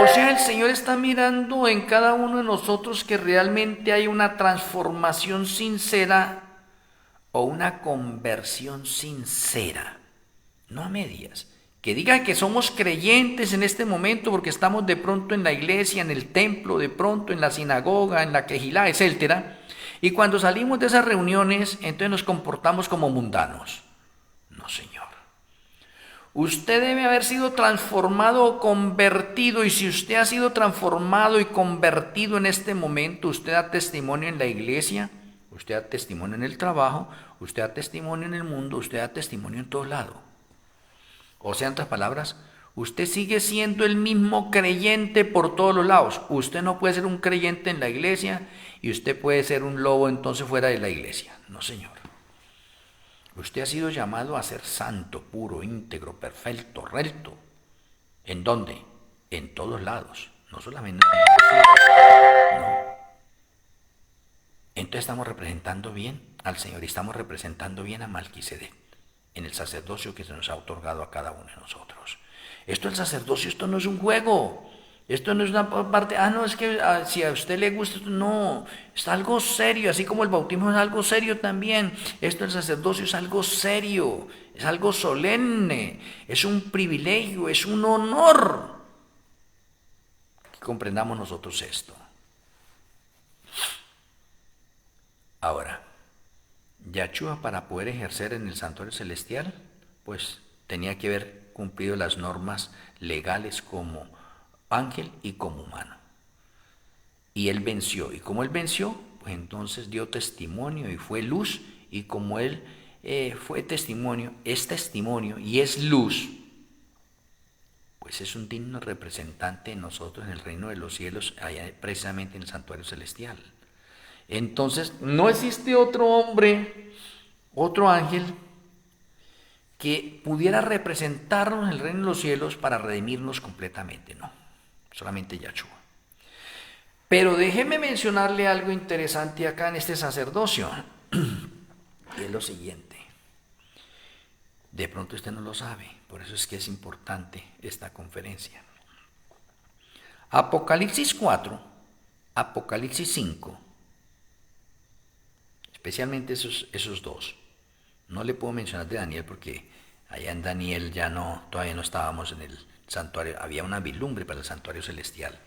Speaker 1: O sea, el Señor está mirando en cada uno de nosotros que realmente hay una transformación sincera o una conversión sincera, no a medias. Que diga que somos creyentes en este momento porque estamos de pronto en la iglesia, en el templo, de pronto en la sinagoga, en la quejilá, etcétera. Y cuando salimos de esas reuniones, entonces nos comportamos como mundanos. No, Señor. Usted debe haber sido transformado o convertido, y si usted ha sido transformado y convertido en este momento, usted da testimonio en la iglesia, usted da testimonio en el trabajo, usted da testimonio en el mundo, usted da testimonio en todo lado. O sea, en otras palabras, usted sigue siendo el mismo creyente por todos los lados. Usted no puede ser un creyente en la iglesia y usted puede ser un lobo entonces fuera de la iglesia. No, Señor. Usted ha sido llamado a ser santo, puro, íntegro, perfecto, recto. ¿En dónde? En todos lados. No solamente en la iglesia. No. Entonces estamos representando bien al Señor y estamos representando bien a Malquisedec en el sacerdocio que se nos ha otorgado a cada uno de nosotros. Esto el sacerdocio, esto no es un juego, esto no es una parte, no, es que si a usted le gusta, no, es algo serio, así como el bautismo es algo serio también, esto el sacerdocio es algo serio, es algo solemne, es un privilegio, es un honor. Que comprendamos nosotros esto. Ahora, Yahshua, para poder ejercer en el santuario celestial, pues tenía que haber cumplido las normas legales como ángel y como humano. y él venció. Y como él venció, pues entonces dio testimonio y fue luz. Y como él fue testimonio, es testimonio y es luz, pues es un digno representante de nosotros en el reino de los cielos, allá precisamente en el santuario celestial. Entonces, no existe otro hombre, otro ángel, que pudiera representarnos en el reino de los cielos para redimirnos completamente, no, solamente Yahshua. Pero déjeme mencionarle algo interesante acá en este sacerdocio, y es lo siguiente. De pronto usted no lo sabe, por eso es que es importante esta conferencia. Apocalipsis 4, Apocalipsis 5, especialmente esos dos. No le puedo mencionar de Daniel porque allá en Daniel todavía no estábamos en el santuario, había una vislumbre para el santuario celestial.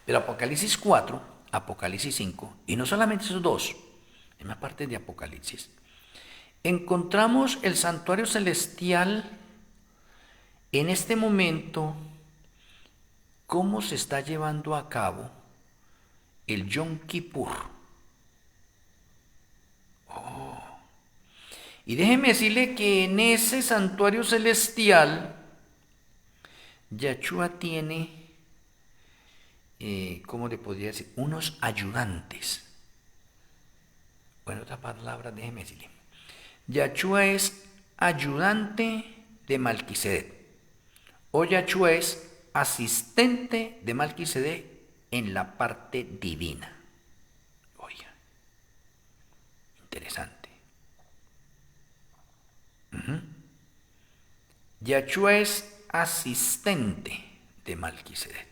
Speaker 1: Pero Apocalipsis 4, Apocalipsis 5, y no solamente esos dos, en más parte de Apocalipsis, encontramos el santuario celestial en este momento, cómo se está llevando a cabo el Yom Kippur. Y déjeme decirle que en ese santuario celestial, Yahshua tiene, ¿cómo le podría decir? Unos ayudantes. Bueno, otra palabra, déjeme decirle. Yahshua es ayudante de Malquisedec, o Yahshua es asistente de Malquisedec en la parte divina. Oiga, interesante. Yahshua es asistente de Malquisedec,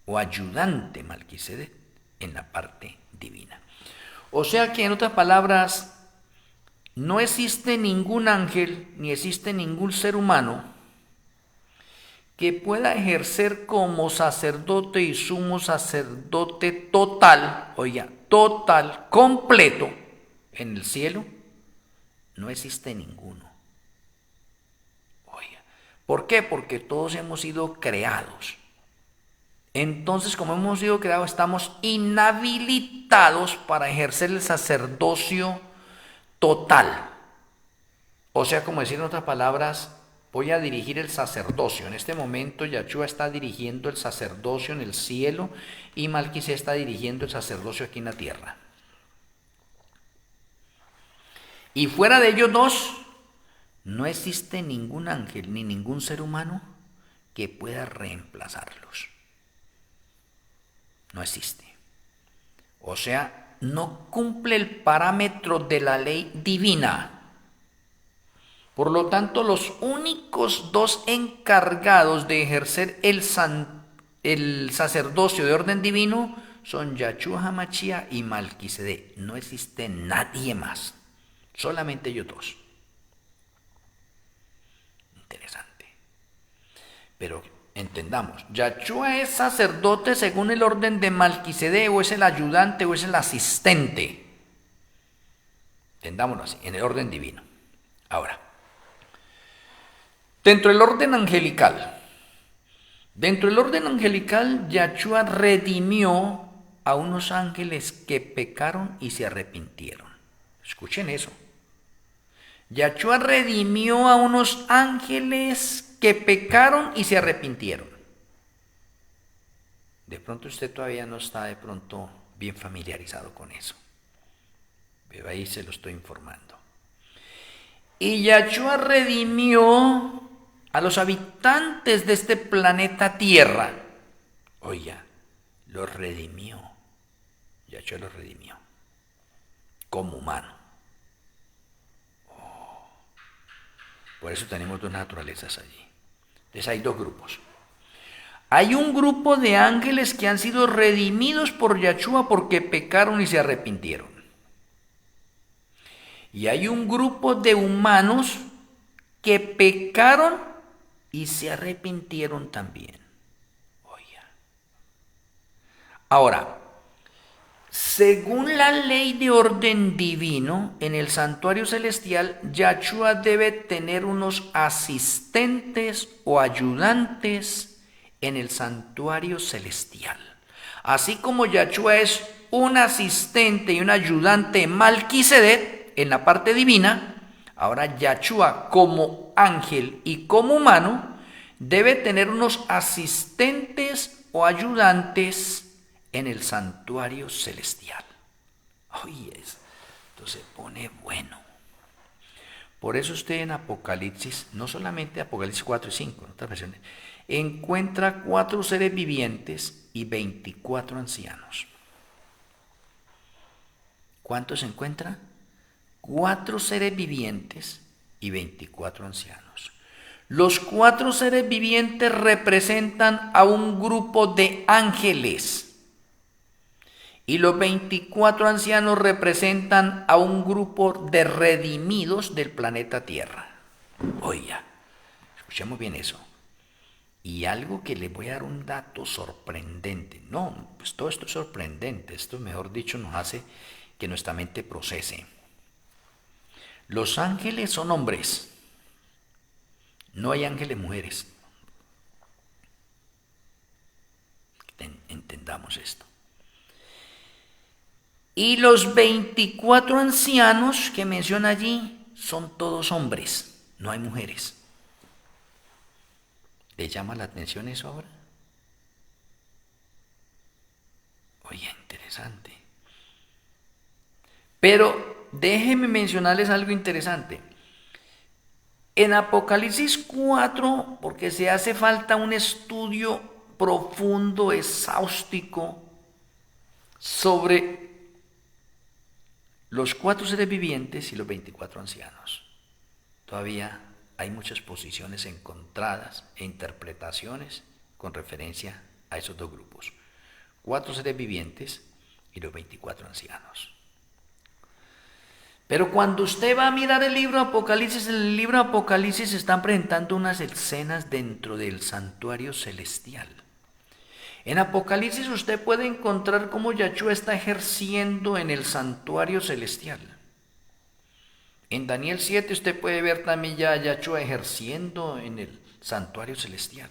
Speaker 1: o ayudante Malquisedec en la parte divina. O sea que en otras palabras, no existe ningún ángel ni existe ningún ser humano que pueda ejercer como sacerdote y sumo sacerdote total, oiga, total, completo en el cielo. No existe ninguno. Oiga, ¿por qué? Porque todos hemos sido creados. Entonces, como hemos sido creados, estamos inhabilitados para ejercer el sacerdocio total. O sea, como decir en otras palabras, voy a dirigir el sacerdocio. En este momento Yahshua está dirigiendo el sacerdocio en el cielo y Malquisedec está dirigiendo el sacerdocio aquí en la tierra. Y fuera de ellos dos, no existe ningún ángel ni ningún ser humano que pueda reemplazarlos. No existe. O sea, no cumple el parámetro de la ley divina. Por lo tanto, los únicos dos encargados de ejercer el sacerdocio de orden divino son Yahshua HaMashiach y Malquisedec. No existe nadie más. Solamente ellos dos. Interesante. Pero entendamos, Yahshua es sacerdote según el orden de Malquisedec, o es el ayudante o es el asistente. Entendámoslo así, en el orden divino. Ahora, dentro del orden angelical, Yahshua redimió a unos ángeles que pecaron y se arrepintieron. Escuchen eso. Yahshua redimió a unos ángeles que pecaron y se arrepintieron. De pronto usted todavía no está de pronto bien familiarizado con eso. Pero ahí se lo estoy informando. Y Yahshua redimió a los habitantes de este planeta Tierra. Oiga, los redimió. Yahshua los redimió como humano. Por eso tenemos dos naturalezas allí. Entonces hay dos grupos. Hay un grupo de ángeles que han sido redimidos por Yahshua porque pecaron y se arrepintieron. Y hay un grupo de humanos que pecaron y se arrepintieron también. Oiga. Ahora, según la ley de orden divino, en el santuario celestial, Yahshua debe tener unos asistentes o ayudantes en el santuario celestial. Así como Yahshua es un asistente y un ayudante de Malquisedec en la parte divina, ahora Yahshua como ángel y como humano debe tener unos asistentes o ayudantes en el santuario celestial. Oye, esto se pone bueno. Por eso usted en Apocalipsis, no solamente Apocalipsis 4 y 5, en otras versiones, encuentra 4 seres vivientes y 24 ancianos. ¿Cuántos se encuentra? 4 seres vivientes y 24 ancianos. Los 4 seres vivientes representan a un grupo de ángeles. Y los 24 ancianos representan a un grupo de redimidos del planeta Tierra. Oiga, escuchemos bien eso. Y algo que les voy a dar un dato sorprendente. No, pues todo esto es sorprendente. Esto, mejor dicho, nos hace que nuestra mente procese. Los ángeles son hombres. No hay ángeles mujeres. Entendamos esto. Y los 24 ancianos que menciona allí son todos hombres, no hay mujeres. ¿Le llama la atención eso ahora? Oye, interesante. Pero déjenme mencionarles algo interesante. En Apocalipsis 4, porque se hace falta un estudio profundo, exhaustivo, sobre los 4 seres vivientes y los 24 ancianos. Todavía hay muchas posiciones encontradas e interpretaciones con referencia a esos 2 grupos. 4 seres vivientes y los 24 ancianos. Pero cuando usted va a mirar el libro Apocalipsis, en el libro Apocalipsis se están presentando unas escenas dentro del santuario celestial. En Apocalipsis usted puede encontrar cómo Yahshua está ejerciendo en el santuario celestial. En Daniel 7 usted puede ver también ya a Yahshua ejerciendo en el santuario celestial.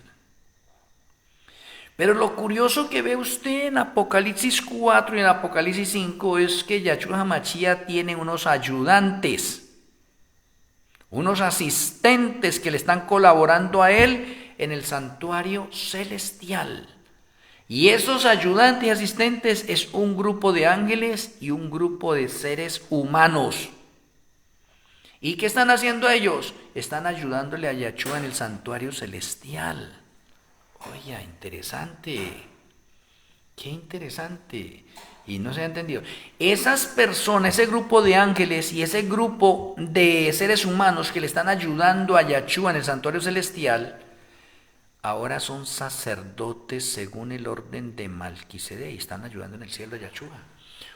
Speaker 1: Pero lo curioso que ve usted en Apocalipsis 4 y en Apocalipsis 5 es que Yahshua HaMashiach tiene unos ayudantes, unos asistentes que le están colaborando a él en el santuario celestial. Y esos ayudantes y asistentes es un grupo de ángeles y un grupo de seres humanos. ¿Y qué están haciendo ellos? Están ayudándole a Yahshua en el santuario celestial. Oye, interesante. Qué interesante. Y no se ha entendido. Esas personas, ese grupo de ángeles y ese grupo de seres humanos que le están ayudando a Yahshua en el santuario celestial, ahora son sacerdotes según el orden de Malquisedec y están ayudando en el cielo a Yahshua.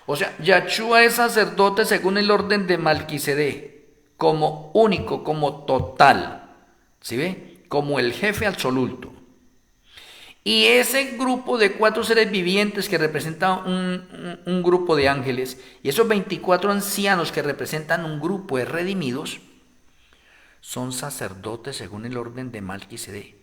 Speaker 1: O sea, Yahshua es sacerdote según el orden de Malquisedec, como único, como total, ¿sí ve? Como el jefe absoluto. Y ese grupo de 4 seres vivientes que representan un grupo de ángeles, y esos 24 ancianos que representan un grupo de redimidos, son sacerdotes según el orden de Malquisedec,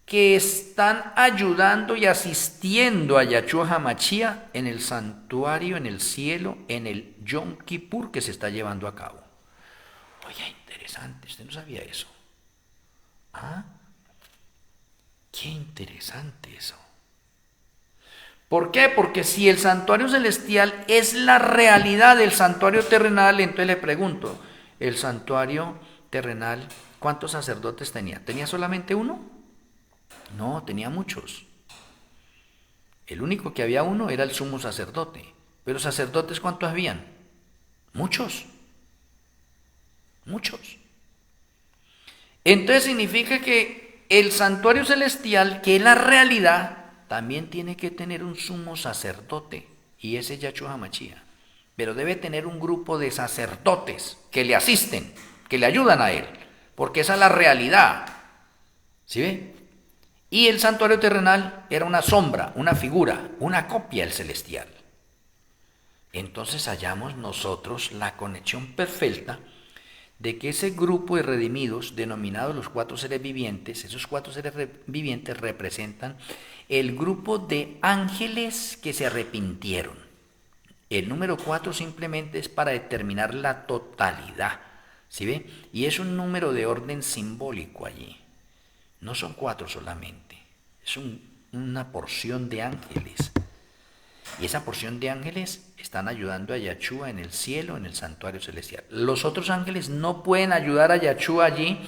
Speaker 1: que están ayudando y asistiendo a Yahshua HaMashiach en el santuario, en el cielo, en el Yom Kippur que se está llevando a cabo. Oye, interesante, usted no sabía eso. ¿Ah? Qué interesante eso. ¿Por qué? Porque si el santuario celestial es la realidad del santuario terrenal, entonces le pregunto, ¿el santuario terrenal cuántos sacerdotes tenía? ¿Tenía solamente uno? No, tenía muchos. El único que había uno era el sumo sacerdote. Pero sacerdotes, ¿cuántos habían? Muchos. Muchos. Entonces significa que el santuario celestial, que es la realidad, también tiene que tener un sumo sacerdote, y ese es Yahshua HaMashiach. Pero debe tener un grupo de sacerdotes que le asisten, que le ayudan a él, porque esa es la realidad. ¿Sí ve? Y el santuario terrenal era una sombra, una figura, una copia del celestial. Entonces hallamos nosotros la conexión perfecta de que ese grupo de redimidos, denominados los 4 seres vivientes, esos 4 seres vivientes representan el grupo de ángeles que se arrepintieron. El número 4 simplemente es para determinar la totalidad, ¿sí ve? Y es un número de orden simbólico allí. No son 4 solamente, es una porción de ángeles. Y esa porción de ángeles están ayudando a Yahshua en el cielo, en el santuario celestial. Los otros ángeles no pueden ayudar a Yahshua allí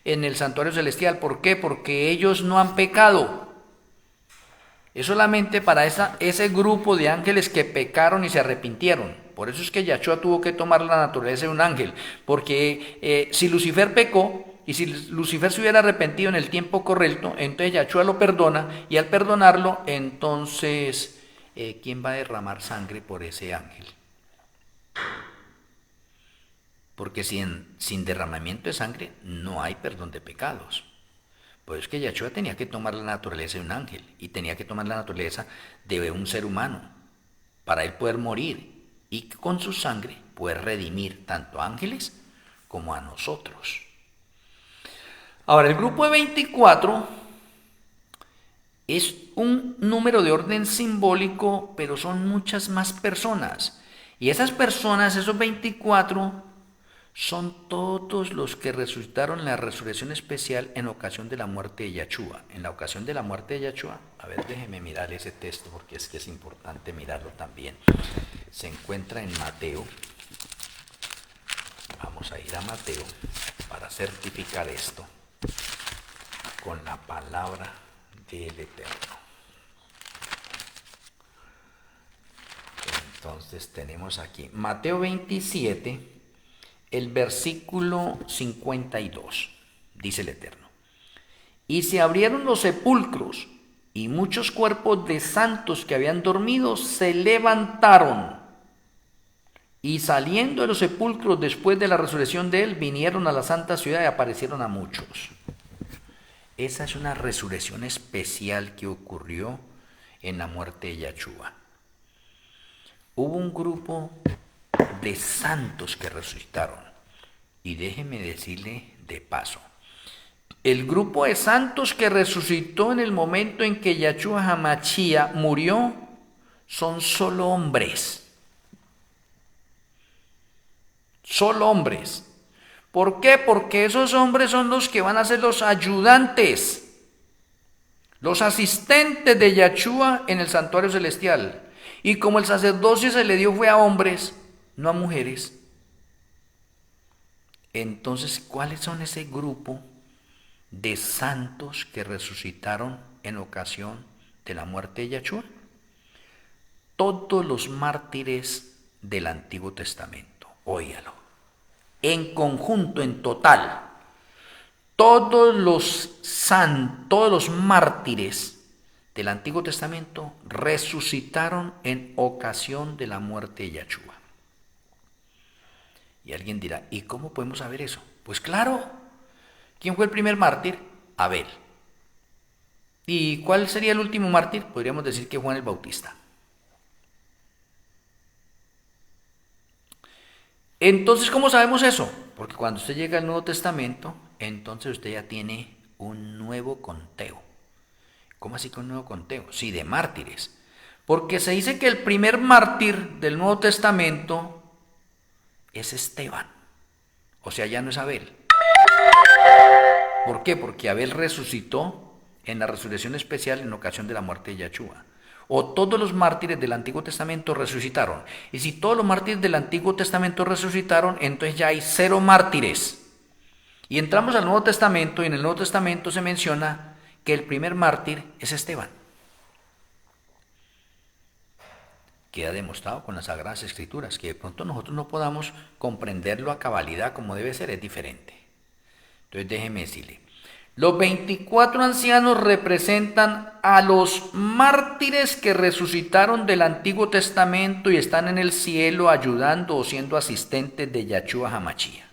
Speaker 1: en el santuario celestial. ¿Por qué? Porque ellos no han pecado. Es solamente para ese grupo de ángeles que pecaron y se arrepintieron. Por eso es que Yahshua tuvo que tomar la naturaleza de un ángel. Porque si Lucifer pecó y si Lucifer se hubiera arrepentido en el tiempo correcto, entonces Yahshua lo perdona. Y al perdonarlo, entonces, ¿quién va a derramar sangre por ese ángel? Porque sin derramamiento de sangre no hay perdón de pecados. Pues es que Yahshua tenía que tomar la naturaleza de un ángel y tenía que tomar la naturaleza de un ser humano para él poder morir y con su sangre poder redimir tanto a ángeles como a nosotros. Ahora, el grupo de 24 es un número de orden simbólico, pero son muchas más personas. Y esas personas, esos 24, son todos los que resucitaron en la resurrección especial en ocasión de la muerte de Yahshua. En la ocasión de la muerte de Yahshua, a ver, déjeme mirar ese texto porque es que es importante mirarlo también. Se encuentra en Mateo. Vamos a ir a Mateo para certificar esto con la palabra del Eterno. Entonces tenemos aquí Mateo 27. El versículo 52, dice el Eterno. Y se abrieron los sepulcros, y muchos cuerpos de santos que habían dormido se levantaron. Y saliendo de los sepulcros después de la resurrección de él, vinieron a la santa ciudad y aparecieron a muchos. Esa es una resurrección especial que ocurrió en la muerte de Yahshua. Hubo un grupo de santos que resucitaron. Y déjeme decirle de paso, el grupo de santos que resucitó en el momento en que Yahshua HaMashiach murió son solo hombres. Solo hombres. ¿Por qué? Porque esos hombres son los que van a ser los ayudantes, los asistentes de Yahshua en el santuario celestial. Y como el sacerdocio se le dio fue a hombres, no a mujeres. Entonces, ¿cuáles son ese grupo de santos que resucitaron en ocasión de la muerte de Yahshua? Todos los mártires del Antiguo Testamento, óigalo, en conjunto, en total, todos los mártires del Antiguo Testamento resucitaron en ocasión de la muerte de Yahshua. Y alguien dirá, ¿y cómo podemos saber eso? Pues claro, ¿quién fue el primer mártir? Abel. ¿Y cuál sería el último mártir? Podríamos decir que Juan el Bautista. Entonces, ¿cómo sabemos eso? Porque cuando usted llega al Nuevo Testamento, entonces usted ya tiene un nuevo conteo. ¿Cómo así que un nuevo conteo? Sí, de mártires. Porque se dice que el primer mártir del Nuevo Testamento es Esteban, o sea, ya no es Abel. ¿Por qué? Porque Abel resucitó en la resurrección especial en ocasión de la muerte de Yahshua. O todos los mártires del Antiguo Testamento resucitaron. Y si todos los mártires del Antiguo Testamento resucitaron, entonces ya hay 0 mártires. Y entramos al Nuevo Testamento y en el Nuevo Testamento se menciona que el primer mártir es Esteban. Queda demostrado con las Sagradas Escrituras. Que de pronto nosotros no podamos comprenderlo a cabalidad como debe ser, es diferente. Entonces déjeme decirle, los 24 ancianos representan a los mártires que resucitaron del Antiguo Testamento y están en el cielo ayudando o siendo asistentes de Yahshua HaMashiach.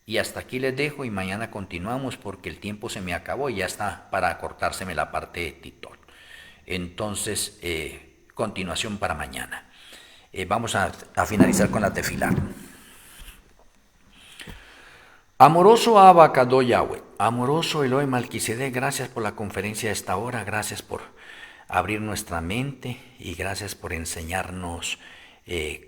Speaker 1: Y hasta aquí les dejo y mañana continuamos porque el tiempo se me acabó y ya está para cortárseme la parte de Titón. Entonces, continuación para mañana. Vamos a finalizar con la tefilá. Amoroso Abba Kadosh Yahweh, amoroso Elohim Malquisedec, gracias por la conferencia de esta hora, gracias por abrir nuestra mente y gracias por enseñarnos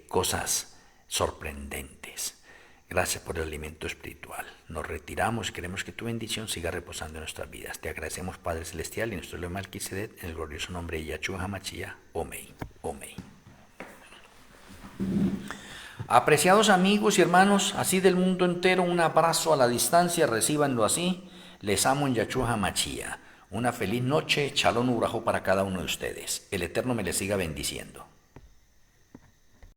Speaker 1: cosas sorprendentes. Gracias por el alimento espiritual. Nos retiramos y queremos que tu bendición siga reposando en nuestras vidas. Te agradecemos, Padre Celestial, y nuestro Elohim Malquisedec, en el glorioso nombre de Yahshua HaMashiach. Amén. Amén. Apreciados amigos y hermanos, así del mundo entero, un abrazo a la distancia, recíbanlo así. Les amo en Yahshua HaMashiach. Una feliz noche, Shalom Urajo para cada uno de ustedes. El Eterno me les siga bendiciendo.